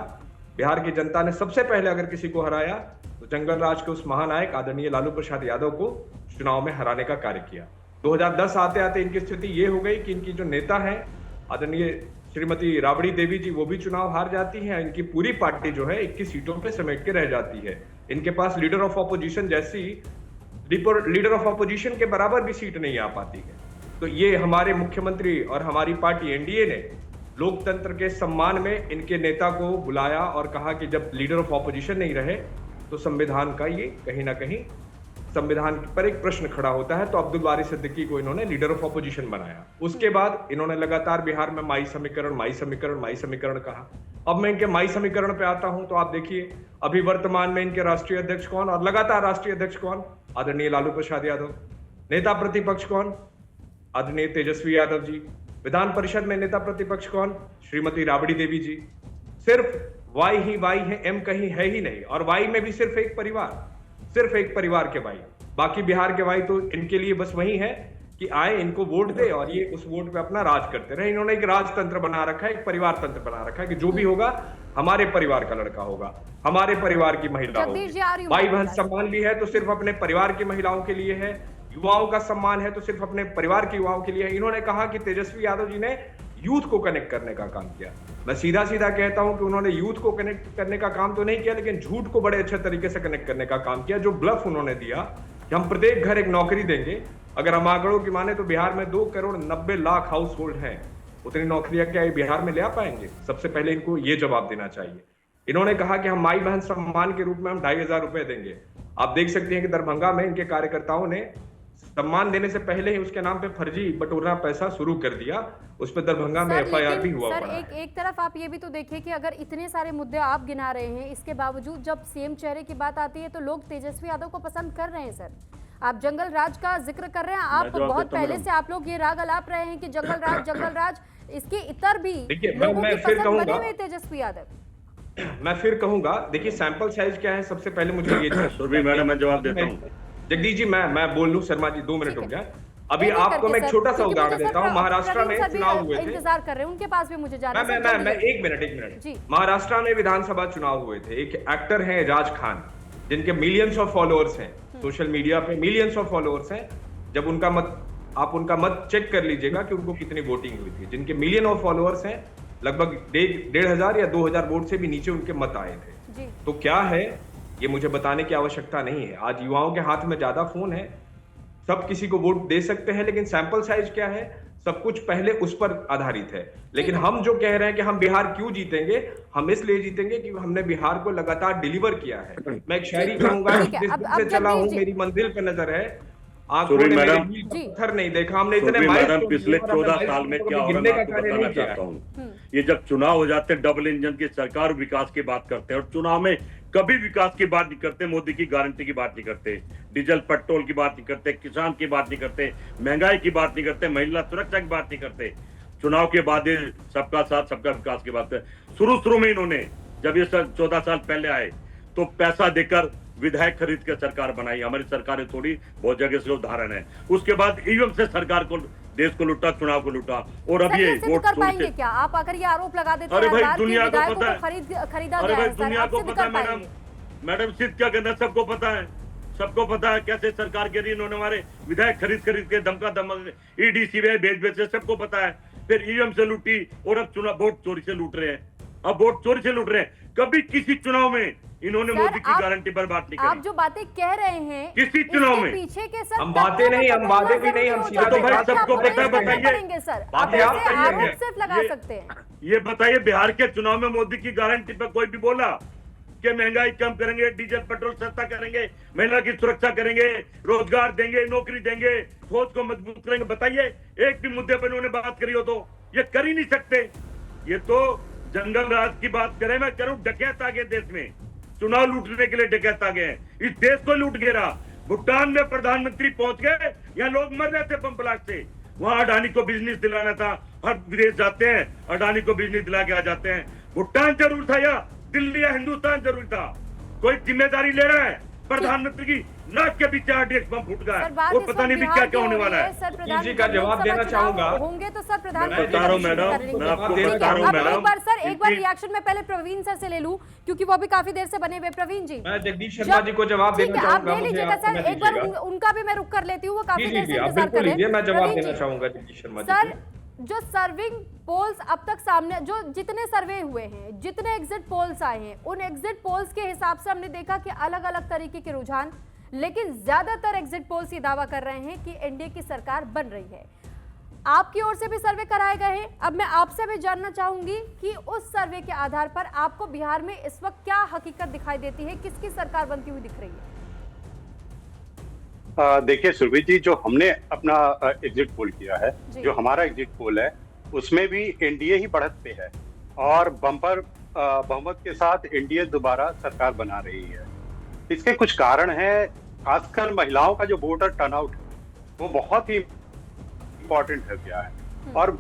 बिहार की जनता ने सबसे पहले अगर किसी को हराया तो जंगल राज के उस महानायक आदरणीय लालू प्रसाद यादव को चुनाव में हराने का कार्य किया। 2010 आते आते इनकी स्थिति ये हो गई कि इनकी जो नेता है आदरणीय श्रीमती राबड़ी देवी जी, वो भी चुनाव हार जाती है। इनकी पूरी पार्टी जो है 21 सीटों पे समेट के रह जाती है। इनके पास लीडर ऑफ ऑपोजिशन जैसी, लीडर ऑफ ऑपोजिशन के बराबर भी सीट नहीं आ पाती है। तो ये हमारे मुख्यमंत्री और हमारी पार्टी एनडीए ने लोकतंत्र के सम्मान में इनके नेता को बुलाया और कहा कि जब लीडर ऑफ ऑपोजिशन नहीं रहे तो संविधान का ये कहीं ना कहीं संविधान पर एक प्रश्न खड़ा होता है। तो अब्दुल बारी सिद्दीकी को इन्होंने लीडर ऑफ ऑपोजिशन बनाया। उसके बाद इन्होंने लगातार बिहार में माई समीकरण कहा। अब मैं इनके माई समीकरण पे आता हूं तो आप देखिए अभी वर्तमान में इनके राष्ट्रीय अध्यक्ष कौन और लगातार राष्ट्रीय अध्यक्ष कौन, आदरणीय लालू प्रसाद यादव। नेता प्रतिपक्ष कौन, आदरणीय तेजस्वी यादव जी। विधान परिषद में नेता प्रतिपक्ष कौन, श्रीमती राबड़ी देवी जी। सिर्फ वाई ही वाई है, एम कहीं है ही नहीं। और वाई में भी सिर्फ एक परिवार के वाई, बाकी बिहार के वाई तो इनके लिए बस वही है कि आए, इनको वोट दे और ये उस वोट पे अपना राज करते रहे। इन्होंने एक राजतंत्र बना रखा है, एक परिवार तंत्र बना रखा है कि जो भी होगा हमारे परिवार का लड़का होगा, हमारे परिवार की महिला होगी। भाई बहन सम्मान भी है तो सिर्फ अपने परिवार की महिलाओं के लिए है, युवाओं का सम्मान है तो सिर्फ अपने परिवार के युवाओं के लिए है। इन्होंने कहा कि तेजस्वी यादव जी ने यूथ को कनेक्ट करने का काम किया। मैं सीधा सीधा कहता हूं कि उन्होंने यूथ को कनेक्ट करने का काम तो नहीं किया, लेकिन झूठ को बड़े अच्छे तरीके से कनेक्ट करने का काम किया। जो ब्लफ उन्होंने दिया कि हम प्रत्येक घर एक नौकरी देंगे, अगर हम आंकड़ों की माने तो बिहार में 2,90,00,000 हाउस होल्ड है। उतनी नौकरियां क्या ये बिहार में ले आ पाएंगे? सबसे पहले इनको ये जवाब देना चाहिए। इन्होंने कहा कि हम माई बहन सम्मान के रूप में हम 2,500 रुपए देंगे। आप देख सकते हैं कि दरभंगा में इनके कार्यकर्ताओं ने सम्मान देने से पहले ही उसके नाम पे फर्जी बटोरना पैसा शुरू कर दिया। उस पर दरभंगा में एफआईआर भी हुआ। सर एक तरफ आप ये भी तो देखिए कि अगर इतने सारे मुद्दे आप गिना रहे हैं, इसके बावजूद जब सीएम चेहरे की बात आती है तो लोग तेजस्वी यादव को पसंद कर रहे हैं। सर आप जंगल राज का जिक्र कर रहे हैं, आप बहुत पहले से आप लोग ये राग अलाप रहे हैं कि जंगल राज इसके इतर भी लोगों की पसंद बने हुए तेजस्वी यादव। मैं फिर कहूंगा, देखिए सैंपल साइज क्या है, सबसे पहले मुझे ये सुरभि मैडम मैं जवाब देता हूँ। जगदीश जी मैं बोल लूं, शर्मा जी 2 मिनट हो गया। अभी एक-एक आपको करके मैं एक सर, छोटा सा क्योंकि उदाहरण मुझे देता हूँ। सर महाराष्ट्र में प्रवीण सर भी चुनाव हुए थे। इंतजार कर रहे हैं, उनके पास भी मुझे जाना है। मैं एक मिनट जी। महाराष्ट्र में विधानसभा चुनाव हुए थे। एक एक्टर हैं एजाज खान, जिनके मिलियंस ऑफ फॉलोअर्स हैं सोशल मीडिया पे, मिलियंस ऑफ फॉलोअर्स हैं। जब उनका मत, आप उनका मत चेक कर लीजिएगा कि उनको कितनी वोटिंग हुई थी। जिनके मिलियन ऑफ फॉलोअर्स हैं, लगभग 1,500 या 2,000 वोट से भी नीचे उनके मत आए थे। तो क्या है, ये मुझे बताने की आवश्यकता नहीं है। आज युवाओं के हाथ में ज्यादा फोन है, सब किसी को वोट दे सकते हैं, लेकिन सैंपल साइज क्या है, सब कुछ पहले उस पर आधारित है। लेकिन हम जो कह रहे हैं कि हम बिहार क्यों जीतेंगे, हम इसलिए जीतेंगे कि हमने बिहार को लगातार डिलीवर किया है। मैं एक शायरी कहूंगा, जिस दिन से चला हूं मेरी मंजिल पे नजर है, आंखों ने मेरे दिल का पत्थर नहीं देखा। हमने इतने मैडम पिछले 14 साल में क्या हो रहा है आपको बताना चाहता हूँ। ये जब चुनाव हो जाते हैं, डबल इंजन की सरकार विकास की बात करते हैं, और चुनाव में कभी विकास की बात नहीं करते, मोदी की गारंटी की बात नहीं करते, डीजल पेट्रोल की बात नहीं करते, किसान की बात नहीं करते, महंगाई की बात नहीं करते, महिला सुरक्षा की बात नहीं करते। चुनाव के बाद सबका साथ सबका विकास की बात करते। शुरू में इन्होंने, जब ये 14 साल पहले आए, तो पैसा देकर विधायक खरीद कर सरकार बनाई। हमारी सरकारें थोड़ी बहुत जगह से उदाहरण है। उसके बाद ईवीएम से सरकार को, देश को लूटा, चुनाव को लूटा, और अब ये वोट कर पाएंगे क्या आप? अगर ये आरोप लगा देते हैं, अरे भाई दुनिया को पता है, खरीदा अरे भाई दुनिया को पता है मैडम सिद्ध क्या कहना, सबको पता है, सबको पता है कैसे सरकार के लिए इन्होंने हमारे विधायक खरीद के धमका ईडी सीबीआई भेज से, सबको पता है। फिर ईवीएम से लूटी, और अब चुनाव वोट चोरी से लूट रहे हैं, अब वोट चोरी से लूट रहे हैं। कभी किसी चुनाव में इन्होंने मोदी की गारंटी पर बात नहीं करी। आप जो बातें कह रहे हैं किसी चुनाव में, पीछे के सर हम बातें नहीं, हम वादे भी नहीं, हम सीधा तो भाई सबको पता है, बताइए सर, बातें आप आरोप सिर्फ लगा सकते हैं। ये बताइए, बिहार के चुनाव में मोदी की गारंटी पर कोई भी बोला कि महंगाई कम करेंगे, डीजल पेट्रोल सस्ता करेंगे, महिला की सुरक्षा करेंगे, रोजगार देंगे, नौकरी देंगे, फौज को मजबूत करेंगे? बताइए, एक भी मुद्दे पर इन्होंने बात करी हो? तो ये कर ही नहीं सकते। ये तो जंगल राज की बात करें, मैं करूं डकैत आ गए देश में, चुनाव लूटने के लिए डकैत आ गए, इस देश को लूट घेरा। भूटान में प्रधानमंत्री पहुंच गए, यहाँ लोग मर रहे थे बम ब्लास्ट से। वहां अडानी को बिजनेस दिलाना था, हर विदेश जाते हैं अडानी को बिजनेस दिला के आ जाते हैं। भूटान जरूर था या दिल्ली या हिंदुस्तान जरूर था? कोई जिम्मेदारी ले रहा है? प्रधानमंत्री की नाक के पीछे आरडीएक्स बम फूट गया, और पता नहीं भी क्या क्या होने वाला है। जी का जवाब देना चाहूंगा। होंगे तो सर प्रधानमंत्री बता रहा हूं मैडम, मैं आपको बता रहा हूं मैडम। एक बार रिएक्शन में पहले प्रवीण सर से ले लूं, क्योंकि वो भी काफी देर से बने हुए। प्रवीण जी, मैं जगदीश शर्मा जी को जवाब देना चाहूंगा। आप ले लीजिएगा सर, एक बार उनका भी मैं रुक कर लेती हूँ, वो काफी देर से इंतजार कर रहे हैं। मैं जवाब देना चाहूंगा जगदीश शर्मा जी सर, जो सर्विंग पोल्स अब तक सामने, जो जितने सर्वे हुए हैं, जितने एग्जिट पोल्स आए हैं, उन एग्जिट पोल्स के हिसाब से हमने देखा कि अलग अलग तरीके के रुझान, लेकिन ज्यादातर एग्जिट पोल्स ये दावा कर रहे हैं कि एनडीए की सरकार बन रही है। आपकी ओर से भी सर्वे कराए गए हैं। अब मैं आपसे भी जानना चाहूंगी कि उस सर्वे के आधार पर आपको बिहार में इस वक्त क्या हकीकत दिखाई देती है, किसकी सरकार बनती हुई दिख रही है? देखिए सुरभि जी, जो हमने अपना एग्जिट पोल किया है, जो हमारा एग्जिट पोल है, उसमें भी एनडीए ही बढ़त पे है, और बम्पर बहुमत के साथ एनडीए दोबारा सरकार बना रही है। इसके कुछ कारण हैं, खासकर महिलाओं का जो वोटर टर्नआउट है वो बहुत ही इम्पोर्टेंट है गया है, और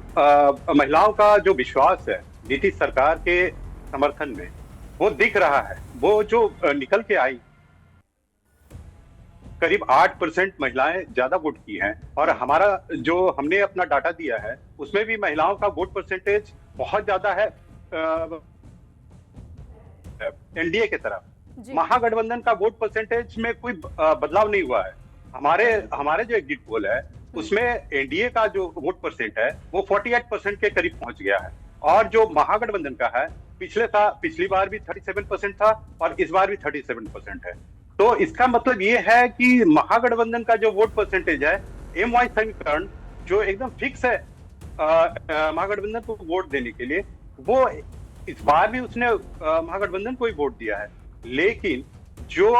महिलाओं का जो विश्वास है नीतीश सरकार के समर्थन में, वो दिख रहा है। वो जो निकल के आई, करीब 8% महिलाएं ज्यादा वोट की हैं, और हमारा जो हमने अपना डाटा दिया है उसमें भी महिलाओं का वोट परसेंटेज बहुत ज्यादा है एनडीए के तरफ। महागठबंधन का वोट परसेंटेज में कोई बदलाव नहीं हुआ है। हमारे जो एग्जिट पोल है उसमें एनडीए का जो वोट परसेंट है वो 48% के करीब पहुंच गया है, और जो महागठबंधन का है पिछली बार भी 37% था, और इस बार भी 37% है। तो इसका मतलब ये है कि महागठबंधन का जो वोट परसेंटेज है, एम वाई समीकरण जो एकदम फिक्स है महागठबंधन को वोट देने के लिए, वो इस बार भी उसने महागठबंधन को ही वोट दिया है। लेकिन जो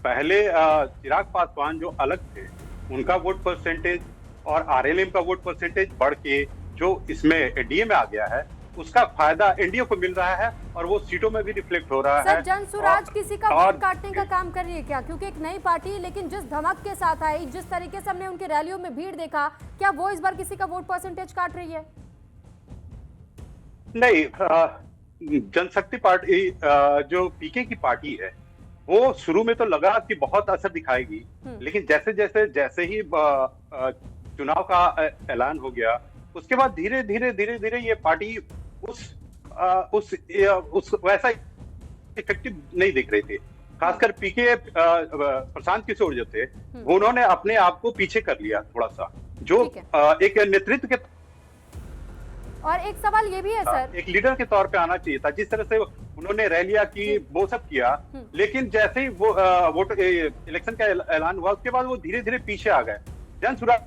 पहले चिराग पासवान जो अलग थे, उनका वोट परसेंटेज और आरएलएम का वोट परसेंटेज बढ़ के जो इसमें एनडीए में आ गया है, उसका फायदा एनडीए को मिल रहा है, और वो सीटों में भी रिफ्लेक्ट हो रहा है। सर, जन सुराज किसी का वोट काटने का काम कर रही है क्या? क्योंकि एक नई पार्टी, लेकिन जिस धमक के साथ आई, जिस तरीके से हमने उनके रैलियों में भीड़ देखा, क्या वो इस बार किसी का वोट परसेंटेज काट रही है? नहीं, जनशक्ति पार्टी जो पीके की पार्टी है, वो शुरू में तो लगा कि बहुत असर दिखाएगी, लेकिन जैसे ही चुनाव का ऐलान हो गया, उसके बाद धीरे धीरे ये पार्टी उस वैसा इफेक्टिव नहीं दिख रही थी। खासकर पीके प्रशांत किशोर जो थे, उन्होंने अपने आप को पीछे कर लिया थोड़ा सा, जो एक नेतृत्व के और एक सवाल ये भी है सर, एक लीडर के तौर पे आना चाहिए था। जिस तरह से उन्होंने रैलियां की, वो सब किया, लेकिन जैसे ही वो वोट इलेक्शन का ऐलान हुआ, उसके बाद वो धीरे धीरे पीछे आ गए। जन सुराज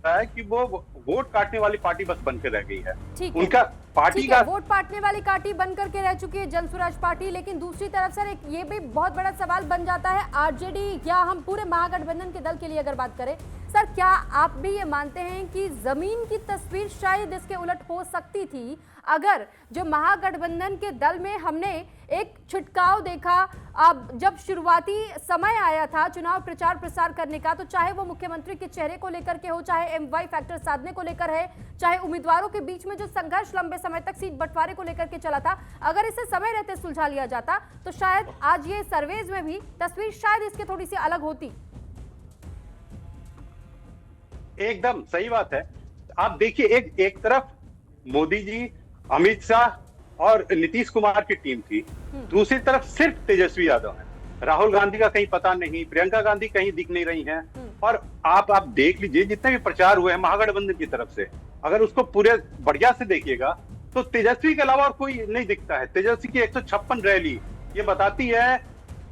है कि वो वोट काटने वाली पार्टी बस बनकर रह गई है। उनका पार्टी का वोट काटने वाली पार्टी बन करके रह चुकी है जन स्वराज पार्टी। लेकिन दूसरी तरफ सर एक ये भी बहुत बड़ा सवाल बन जाता है, आरजेडी या हम पूरे महागठबंधन के दल के लिए अगर बात करें सर, क्या आप भी ये मानते हैं कि जमीन की तस्वीर शायद इसके उलट हो सकती थी अगर जो महागठबंधन के दल में हमने एक छिटकाव देखा, अब जब शुरुआती समय आया था चुनाव प्रचार प्रसार करने का, तो चाहे वो मुख्यमंत्री के चेहरे को लेकर के हो, चाहे MY फैक्टर साधने को लेकर है, चाहे उम्मीदवारों के बीच में जो संघर्ष लंबे समय तक सीट बंटवारे को लेकर के चला था, अगर इसे समय रहते सुलझा लिया जाता तो शायद आज ये सर्वेज में भी तस्वीर शायद इसके थोड़ी सी अलग होती। एकदम सही बात है। आप देखिए, एक तरफ मोदी जी, अमित शाह और नीतीश कुमार की टीम थी, दूसरी तरफ सिर्फ तेजस्वी यादव है। राहुल गांधी का कहीं पता नहीं, प्रियंका गांधी कहीं दिख नहीं रही हैं। और आप देख लीजिए, जितने भी प्रचार हुए हैं महागठबंधन की तरफ से, अगर उसको पूरे बढ़िया से देखिएगा तो तेजस्वी के अलावा और कोई नहीं दिखता है। तेजस्वी की 156 रैली ये बताती है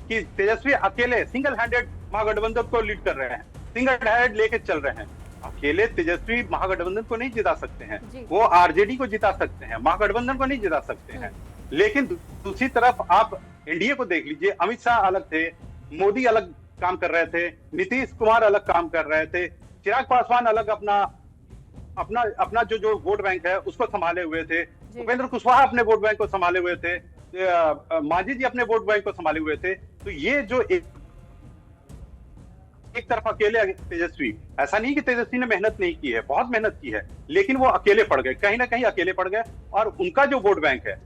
कि तेजस्वी अकेले सिंगल हैंडेड महागठबंधन को लीड कर रहे हैं, सिंगल हैंड लेके चल रहे हैं। अकेले तेजस्वी महागठबंधन को नहीं जिता सकते हैं, वो आरजेडी को जिता सकते हैं, महागठबंधन को नहीं जिता सकते हैं। लेकिन दूसरी तरफ आप एनडीए को देख लीजिए, अमित शाह अलग थे, मोदी अलग काम कर रहे थे, नीतीश कुमार अलग काम कर रहे थे, चिराग पासवान अलग अपना जो वोट बैंक है उसको संभाले हुए थे, उपेंद्र कुशवाहा अपने वोट बैंक को संभाले हुए थे, मांझी जी अपने वोट बैंक को संभाले हुए थे। तो ये जो एक तरफ अकेले तेजस्वी, ऐसा नहीं कि तेजस्वी ने मेहनत नहीं की है, बहुत मेहनत की है, लेकिन वो अकेले पड़ गए, कहीं ना कहीं अकेले पड़ गए। और उनका जो वोट बैंक है,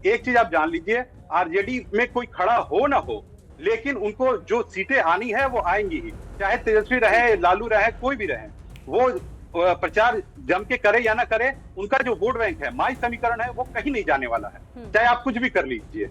एक चीज आप जान लीजिए, आरजेडी में कोई खड़ा हो ना हो, लेकिन उनको जो सीटें आनी है वो आएंगी ही, चाहे तेजस्वी रहे, लालू रहे, कोई भी रहे, वो प्रचार जम के करे या ना करे, उनका जो वोट बैंक है, माई समीकरण है, वो कहीं नहीं जाने वाला है, चाहे आप कुछ भी कर लीजिए।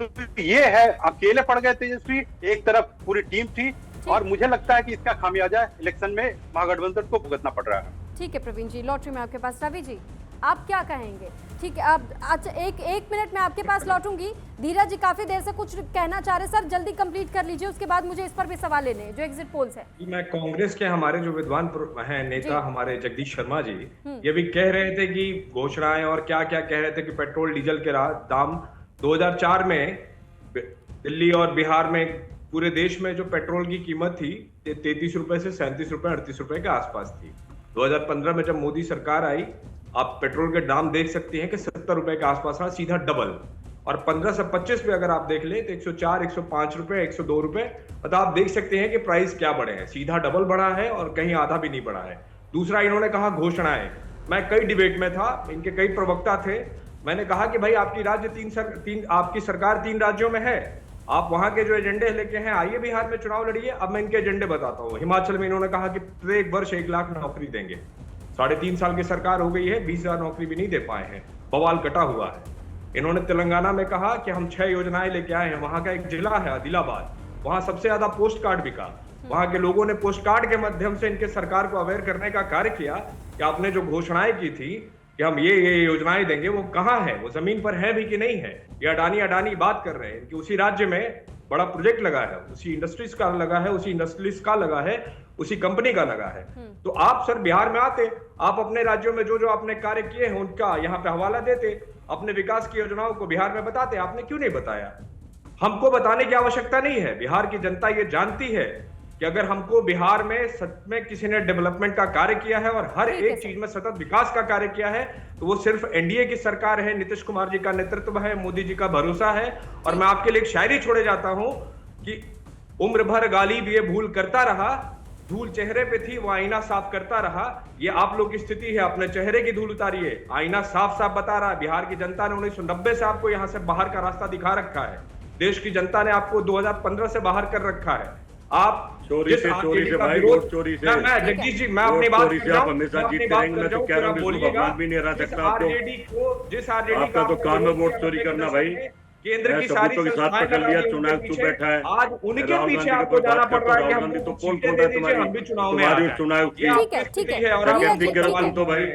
तो ये है, अकेले पड़ गए तेजस्वी, एक तरफ पूरी टीम थी, और मुझे लगता है कि इसका खामियाजा इलेक्शन में महागठबंधन को भुगतना पड़ रहा है। ठीक है प्रवीण जी, लॉटरी में आपके पास। रवि जी, आप क्या कहेंगे? ठीक है, अब अच्छा एक मिनट में आपके पास लौटूंगी। धीरज जी काफी देर से कुछ कहना चाह रहे, सर जल्दी कंप्लीट कर लीजिए, उसके बाद मुझे इस पर भी सवाल लेने जो एग्जिट पोल्स है। मैं कांग्रेस के हमारे जो विद्वान हैं नेता, हमारे जगदीश शर्मा जी, ये भी कह रहे थे कि घोषणाएं और क्या क्या कह रहे थे कि पेट्रोल डीजल के दाम 2004 में दिल्ली और बिहार में पूरे देश में जो पेट्रोल की कीमत थी 33 रुपए से 37 रुपए 38 रुपए के आसपास थी। 2015 में जब मोदी सरकार आई, आप पेट्रोल के दाम देख सकते हैं कि 70 रुपए के आसपास रहा, सीधा डबल। और 15 से 25 पे अगर आप देख लें तो 104, 105 रुपए, 102 रुपए, मतलब आप देख सकते हैं कि प्राइस क्या बढ़े हैं, सीधा डबल बढ़ा है और कहीं आधा भी नहीं बढ़ा है। दूसरा, इन्होंने कहा घोषणाएं। मैं कई डिबेट में था, इनके कई प्रवक्ता थे, मैंने कहा कि भाई आपकी सरकार 3 राज्यों में है, आप वहां के जो एजेंडे लेके हैं, आइए बिहार में चुनाव लड़िए। अब मैं इनके एजेंडे बताता हूँ। हिमाचल में इन्होंने कहा कि प्रत्येक वर्ष 1 लाख नौकरी देंगे। 3.5 साल की सरकार हो गई है, 20,000 नौकरी भी नहीं दे पाए हैं, बवाल कटा हुआ है। इन्होंने तेलंगाना में कहा कि हम 6 योजनाएं लेके आए हैं। वहां का एक जिला है आदिलाबाद, वहां सबसे ज्यादा पोस्ट कार्ड बिका। वहां के लोगों ने पोस्ट कार्ड के माध्यम से इनके सरकार को अवेयर करने का कार्य किया कि आपने जो घोषणाएं की थी कि हम ये योजनाएं देंगे, वो कहाँ है, वो जमीन पर है भी कि नहीं है। ये अडानी बात कर रहे हैं कि उसी राज्य में बड़ा प्रोजेक्ट लगा है, उसी इंडस्ट्रीज का लगा है, उसी इंडस्ट्रीज का लगा है, उसी कंपनी का लगा है। तो आप सर बिहार में आते, आप अपने राज्यों में जो आपने कार्य किए हैं उनका यहाँ पे हवाला देते, अपने विकास की योजनाओं को बिहार में बताते। आपने क्यों नहीं बताया? हमको बताने की आवश्यकता नहीं है। बिहार की जनता ये जानती है कि अगर हमको बिहार में सच में किसी ने डेवलपमेंट का कार्य किया है और हर एक चीज में सतत विकास का कार्य किया है, तो वो सिर्फ एनडीए की सरकार है, नीतीश कुमार जी का नेतृत्व है, मोदी जी का भरोसा है। और मैं आपके लिए एक शायरी छोड़े जाता हूं कि उम्र भर गालिब ये भूल करता रहा, धूल चेहरे पे थी वो आईना साफ करता रहा। ये आप लोग की स्थिति है, अपने चेहरे की धूल उतारिए, आईना साफ साफ बता रहा है। बिहार की जनता ने 1990 से आपको यहां से बाहर का रास्ता दिखा रखा है, देश की जनता ने आपको 2015 से बाहर कर रखा है। आप जिस चोरी से का भाई, विरोध- वोट चोरी से। मैं जगदीश जी, मैं अपनी बात चोरी कर से रहा आप हूं, हमेशा मैं अपनी जीतते बात रहेंगे, कर मैं रहा तो हूं, कह रहा हूँ फिर आप बिल्कुल भगवान भी नहीं हरा जिस सकता आपको। RJD को जिस RJD आपका तो काम है वोट चोरी करना भाई। केंद्र मैं की सारी सबूतों के साथ संस्थाएं पकड़ लगा लिया, दी चुनाव उनके चुप पीछे। बैठा है। आज उनके राहुल पीछे गांधी के आपको ऊपर जाना बात पड़ करता रहा हूं, है कि राहुल हमको गांधी तो कुछ पोल सीटें खोल दे रहा है दीजिए, हम भी चुनाव में आ तुम्हारी जाएं। चुनाव ये आप ठीक है, किस ठीक है। स्थिति और रिया आप जी, किस ठीक है। सवाल तो भाई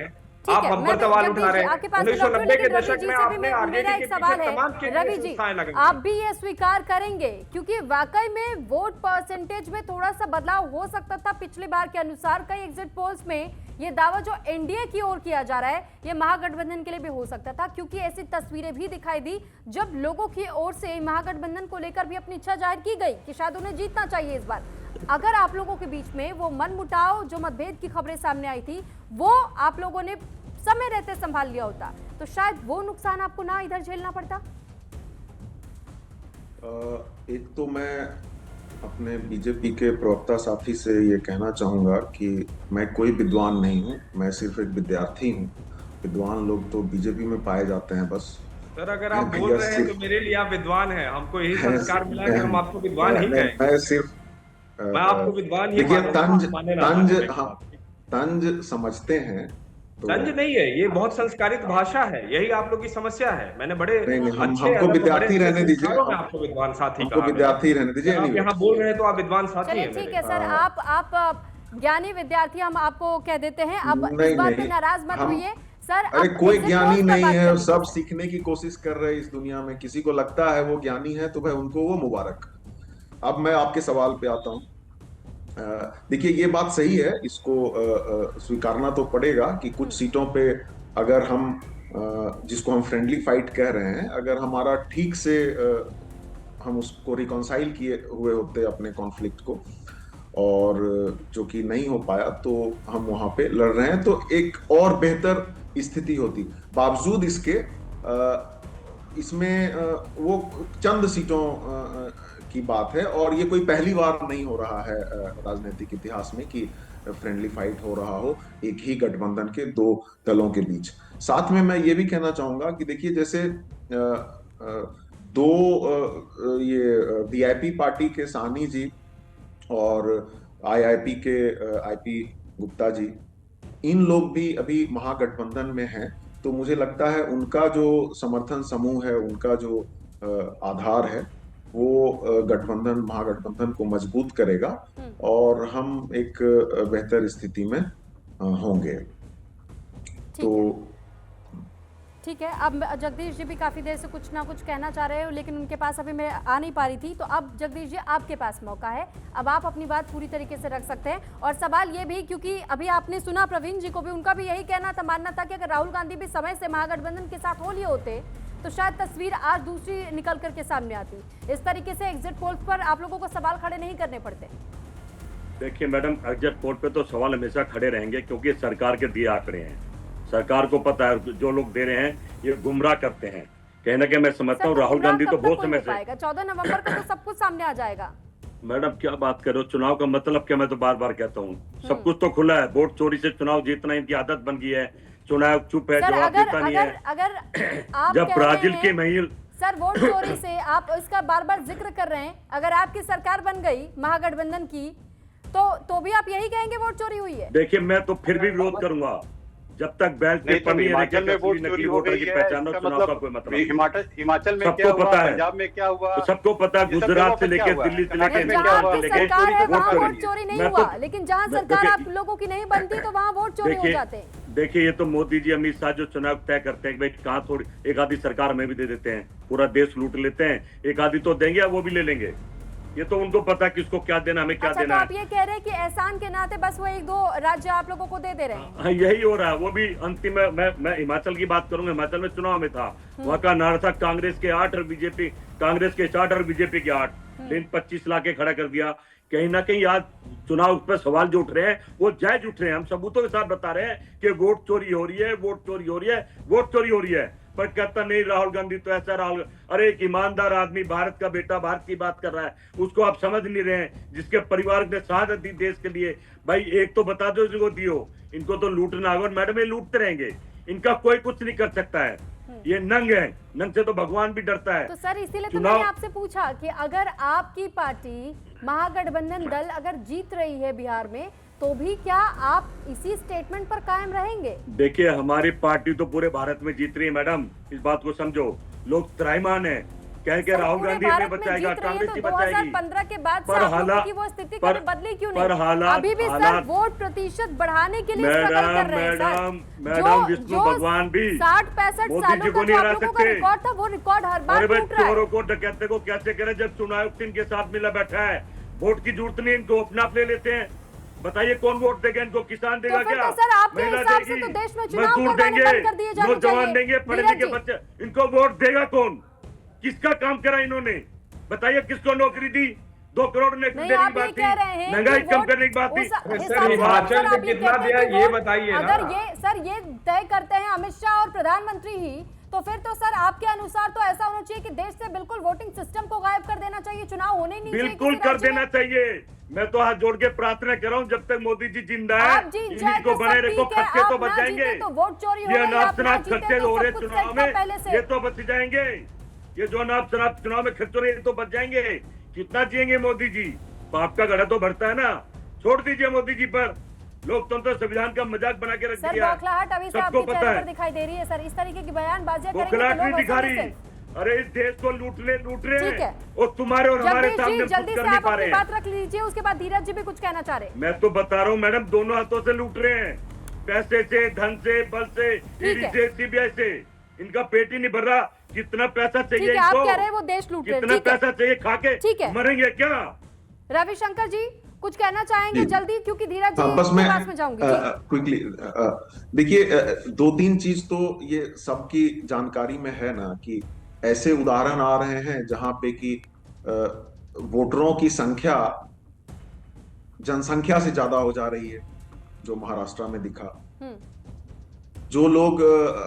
ठीक आप है, हम मैं पर सवाल जगदीश उठा जी, रहे हैं। आपके पास तो 1990 लेकिन के रवि दशक जी में से भी आपने मेरा RJD के एक पीछे सवाल तमाम है केंद्रीय रवि जी, संस्थाएं लगी आप भी ये स्वीकार करेंगे क्योंकि वाकई में वोट परसेंटेज में थोड़ा सा बदलाव हो सकता था पिछली बार के अनुसार। कई एग्जिट पोल्स में ये दावा जो एनडीए की ओर किया जा रहा है ये महागठबंधन के लिए भी हो सकता था, क्योंकि ऐसी तस्वीरें भी दिखाई दी जब लोगों की ओर से महागठबंधन को लेकर भी अपनी इच्छा जाहिर की गई कि शायद उन्हें जीतना चाहिए इस बार। अगर आप लोगों के बीच में वो मनमुटाव जो मतभेद की खबरें सामने आई थी वो आप लोगों ने समय रहते संभाल लिया होता तो शायद वो नुकसान आपको ना इधर झेलना पड़ता। एक तो मैं अपने बीजेपी के प्रवक्ता साथी से ये कहना चाहूंगा कि मैं कोई विद्वान नहीं हूँ, मैं सिर्फ एक विद्यार्थी हूँ। विद्वान लोग तो बीजेपी में पाए जाते हैं बस। सर अगर आप बोल रहे हैं तो मेरे लिए आप विद्वान हैं, हमको यही संस्कार मिला है कि हम आपको विद्वान ही कहें। मैं सिर्फ मैं आपको विद्वान ही देखिए मानूंगा। तंज समझते हैं तो तंज नहीं है, ये बहुत संस्कारित भाषा है, यही आप लोग की समस्या है। मैंने बड़े हमको विद्यार्थी रहने दीजिए, आपको विद्वान साथी हमको विद्यार्थी रहने दीजिए। आप यहाँ बोल रहे हैं तो आप विद्वान साथी हैं। ठीक है सर, आप ज्ञानी विद्यार्थी हम आपको कह देते हैं। अब नहीं, इस बात पे नहीं, नाराज मत होइए सर। अरे कोई ज्ञानी नहीं है, है, सब सीखने की कोशिश कर रहे हैं इस दुनिया में। किसी को लगता है वो ज्ञानी है तो भाई उनको वो मुबारक। अब मैं आपके सवाल पे आता हूँ। देखिए ये बात सही है, इसको स्वीकारना तो पड़ेगा कि कुछ सीटों पे अगर हम जिसको हम फ्रेंडली फाइट कह रहे हैं, अगर हमारा ठीक से हम उसको रिकॉन्साइल किए हुए होते अपने कॉन्फ्लिक्ट को, और जो कि नहीं हो पाया, तो हम वहां पे लड़ रहे हैं तो एक और बेहतर स्थिति होती। बावजूद इसके इसमें वो चंद सीटों की बात है, और ये कोई पहली बार नहीं हो रहा है राजनीतिक इतिहास में कि फ्रेंडली फाइट हो रहा हो एक ही गठबंधन के दो दलों के बीच। साथ में मैं ये भी कहना चाहूंगा कि देखिए जैसे दो ये वीआईपी पार्टी के साहनी जी और आईआईपी के आईपी गुप्ता जी, इन लोग भी अभी महागठबंधन में हैं, तो मुझे लगता है उनका जो समर्थन समूह है, उनका जो आधार है, वो गठबंधन महागठबंधन को मजबूत करेगा और हम एक बेहतर स्थिति में होंगे। तो ठीक है, अब जगदीश जी भी काफ़ी देर से कुछ ना कुछ कहना चाह रहे हो, लेकिन उनके पास अभी मैं आ नहीं पा रही थी, तो अब जगदीश जी आपके पास मौका है, अब आप अपनी बात पूरी तरीके से रख सकते हैं। और सवाल ये भी, क्योंकि अभी आपने सुना प्रवीण जी को भी, उनका भी यही कहना था, मानना था कि अगर राहुल गांधी भी समय से महागठबंधन के साथ हो लिए होते तो शायद तस्वीर आज दूसरी निकल करके सामने आती। इस तरीके से एग्जिट पोल्स पर आप लोगों को सवाल खड़े नहीं करने पड़ते। देखिए मैडम, एग्जिट पोल पे तो सवाल हमेशा खड़े रहेंगे, क्योंकि सरकार के दिए आंकड़े हैं। सरकार को पता है जो लोग दे रहे हैं ये गुमराह करते हैं। कहीं ना कहीं मैं समझता हूँ राहुल गांधी तो बहुत समय से 14 नवंबर को तो सब कुछ सामने आ जाएगा। मैडम क्या बात कर रहे हो, चुनाव का मतलब क्या? मैं तो बार बार कहता हूँ सब कुछ तो खुला है। वोट चोरी से चुनाव जीतना इनकी आदत बन गई है। चुनाव चुप है, जवाब देता नहीं है। अगर आप जब ब्राजील की महिला सर वोट चोरी से आप इसका बार बार जिक्र कर रहे हैं, अगर आपकी सरकार बन गई महागठबंधन की तो भी आप यही कहेंगे वोट चोरी हुई है? देखिए मैं तो फिर भी विरोध करूंगा जब तक बैलेट पेपर नहीं हिमाचल में वोट चोरी हो गई है, पहचानो चुनाव का कोई मतलब। हिमाचल में क्या हुआ, पंजाब में क्या हुआ, सबको पता है। गुजरात से लेके दिल्ली से लेके वोट चोरी नहीं हुआ, लेकिन जहाँ सरकार आप लोगों की नहीं बनती तो वहाँ वोट चोरी हो जाते हैं। देखिए ये तो मोदी जी अमित शाह जो चुनाव तय करते हैं, भाई कहाँ थोड़ी एक आधी सरकार में भी दे देते हैं, पूरा देश लूट लेते हैं, एक आधी तो देंगे वो भी ले लेंगे। ये तो उनको पता है किसको क्या देना, हमें क्या देना तो आप ये कह रहे हैं कि एहसान के नाते बस वो एक दो राज्य आप लोगों को दे रहे हैं? हाँ यही हो रहा है। वो भी अंतिम मैं हिमाचल की बात करूंगा। हिमाचल में चुनाव में था, वहाँ का नारा था कांग्रेस के 8 और बीजेपी कांग्रेस के 4 और बीजेपी के 8, लेकिन 25 ला के खड़ा कर दिया। कहीं ना कहीं आज चुनाव पर सवाल जो उठ रहे हैं वो जायज उठ रहे हैं। हम सबूतों के साथ बता रहे हैं कि वोट चोरी हो रही है, वोट चोरी हो रही है, वोट चोरी हो रही है, पर कहता नहीं राहुल गांधी तो ऐसा राहुल। अरे एक ईमानदार आदमी, भारत का बेटा, भारत की बात कर रहा है, उसको आप समझ नहीं रहे हैं, जिसके परिवार ने शहादत दी देश के लिए। भाई एक तो बता दो जिनको दियो, इनको तो लूटना होगा। मैडम ये लूटते रहेंगे, इनका कोई कुछ नहीं कर सकता है। ये नंग है, नंग से तो भगवान भी डरता है। तो सर इसीलिए तो मैंने आपसे पूछा कि अगर आपकी पार्टी महागठबंधन दल अगर जीत रही है बिहार में, तो भी क्या आप इसी स्टेटमेंट पर कायम रहेंगे? देखिए, हमारी पार्टी तो पूरे भारत में जीत रही है मैडम, इस बात को समझो। लोग त्राईमान है, कह राहुल गांधी हमें बचाएगा, कांग्रेस की बचाएगी। 2015 के बाद से आप लोगों की वो स्थिति कभी बदली क्यों नहीं? अभी भी सर वोट प्रतिशत बढ़ाने के लिए स्ट्रगल कर रहे हैं सर। मैडम विष्णु भगवान भी 60-65 सालों का जो आप लोगों का रिकॉर्ड था, वो रिकॉर्ड हर बार टूट रहा है। चोरों को, डकैते को कैसे करें जब चुनाव आयोग इनके साथ मिला बैठा है? वोट की जरूरत नहीं, इनको अपना आप ले लेते हैं। बताइए कौन वोट देगा इनको? किसान देगा क्या? तो सर आपके हिसाब से तो देश में चुनाव करवाने बंद कर दिए जाने चाहिए। नौजवान देंगे, पढ़े लिखे बच्चे, इनको वोट देगा कौन? किसका काम करा इन्होंने? बताइए, किसको नौकरी दी? 2 करोड़ ने देने की बात थी, महंगाई कम करने की बात थी। सर हिमाचल में कितना दिया ये बताइए ना। अगर ये तय करते हैं अमित शाह और प्रधानमंत्री ही, तो फिर तो सर आपके अनुसार तो ऐसा होना चाहिए कि देश से बिल्कुल वोटिंग सिस्टम को गायब कर देना चाहिए, चुनाव होने नहीं चाहिए। बिल्कुल कर देना चाहिए। मैं तो हाथ जोड़ के प्रार्थना कर रहा हूँ, जब तक मोदी जी जिंदा है इन्हीं को बने रखो। खर्चे तो बच जाएंगे, तो वोट चोरी ये अनाप शनाप खर्चे हो रहे चुनाव में, ये तो बच जाएंगे। ये जो अनाप शनाप चुनाव में खर्च हो रहे हैं तो बच जाएंगे। कितना जिएंगे मोदी जी? बाप का घड़ा तो भरता है ना। छोड़ दीजिए मोदी जी पर। लोकतंत्र संविधान का मजाक बना के रख दिया, सबको पता है। दिखाई दे रही है सर, इस तरीके की बयानबाजियां बौखलाहट नहीं दिखा रही। अरे इस देश को लूट रहे हैं और तुम्हारे और हमारे सामने जल्दी कर से नहीं आप पा रहे अपनी बात रख लीजिए, उसके बाद धीरज जी भी कुछ कहना चाह रहे हैं। मैं तो बता रहा हूँ मैडम, दोनों हाथों से लूट रहे हैं, पैसे से, धन से, बल से, ईडी से, सीबीआई से। इनका पेट ही नहीं भर रहा। कितना पैसा चाहिए आप कह रहे हैं वो देश लूट रहे हैं, कितना पैसा चाहिए? खा के मरेंगे क्या? रविशंकर जी कुछ कहना चाहेंगे जल्दी, क्योंकि धीरज जी बस मैं पास में जाऊंगी। क्विकली देखिए, 2-3 चीज तो ये सबकी जानकारी में है ना, कि ऐसे उदाहरण आ रहे हैं जहां पे कि वोटरों की संख्या जनसंख्या से ज्यादा हो जा रही है, जो महाराष्ट्र में दिखा। जो लोग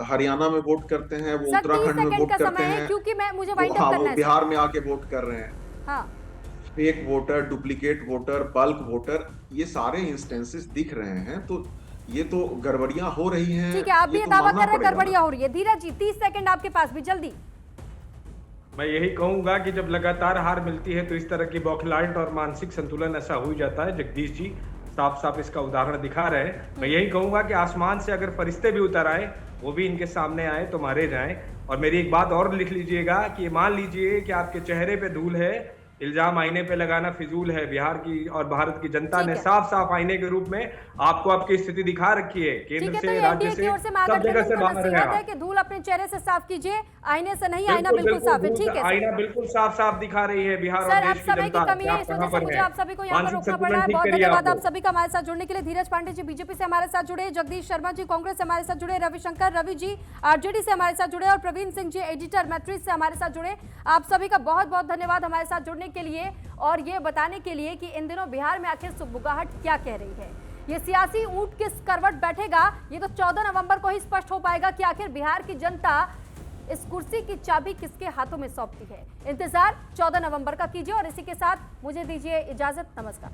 हरियाणा में वोट करते हैं वो उत्तराखंड में वोट करते हैं, क्योंकि मुझे वो बिहार में आके वोट कर रहे हैं। हाँ। Fake voter, duplicate voter, bulk voter, ये सारे इंस्टेंसेस दिख रहे हैं। तो ये तो गड़बड़ियां हो रही हैं। ठीक है, आप भी दावा कर रहे हैं गड़बड़ियां हो रही है। धीरज जी 30 सेकंड आपके पास भी, जल्दी। मैं यही कहूंगा कि जब लगातार हार मिलती है तो इस तरह की बौखलाहट और मानसिक संतुलन ऐसा हो जाता है। जगदीश जी साफ साफ इसका उदाहरण दिखा रहे हैं। मैं यही कहूंगा कि आसमान से अगर फरिश्ते भी उतर आए, वो भी इनके सामने आए तो मारे जाएं। और मेरी एक बात और लिख लीजिएगा कि मान लीजिए कि आपके चेहरे पे धूल है, इल्जाम आईने पे लगाना फिजूल है। बिहार की और भारत की जनता ने साफ साफ आईने के रूप में आपको आपकी स्थिति दिखा रखी है। केंद्र से, राज्य से, सब जगह से बाहर है कि धूल अपने चेहरे से साफ कीजिए, आईने से नहीं। आईना बिल्कुल साफ है, ठीक है। आईना बिल्कुल साफ साफ दिखा रही है बिहार और देश की जनता। कमी है, इस वजह से मुझे आप सभी को यहाँ पर रोकना पड़ रहा है। बहुत धन्यवाद आप सभी का हमारे साथ जुड़ने के लिए। धीरज पांडे जी बीजेपी से हमारे साथ जुड़े, जगदीश शर्मा जी कांग्रेस से हमारे साथ जुड़े, रविशंकर रवि जी आरजेडी से हमारे साथ जुड़े और प्रवीण सिंह जी एडिटर मैट्रिक्स से हमारे साथ जुड़े। आप सभी का बहुत बहुत धन्यवाद हमारे साथ जुड़ने के लिए और ये बताने के लिए कि इन दिनों बिहार में आखिर सुगबुगाहट क्या कह रही है। ये सियासी ऊंट किस करवट बैठेगा, ये तो 14 नवंबर को ही स्पष्ट हो पाएगा कि आखिर बिहार की जनता इस कुर्सी की चाबी किसके हाथों में सौंपती है। इंतजार 14 नवंबर का कीजिए और इसी के साथ मुझे दीजिए इजाजत। नमस्कार।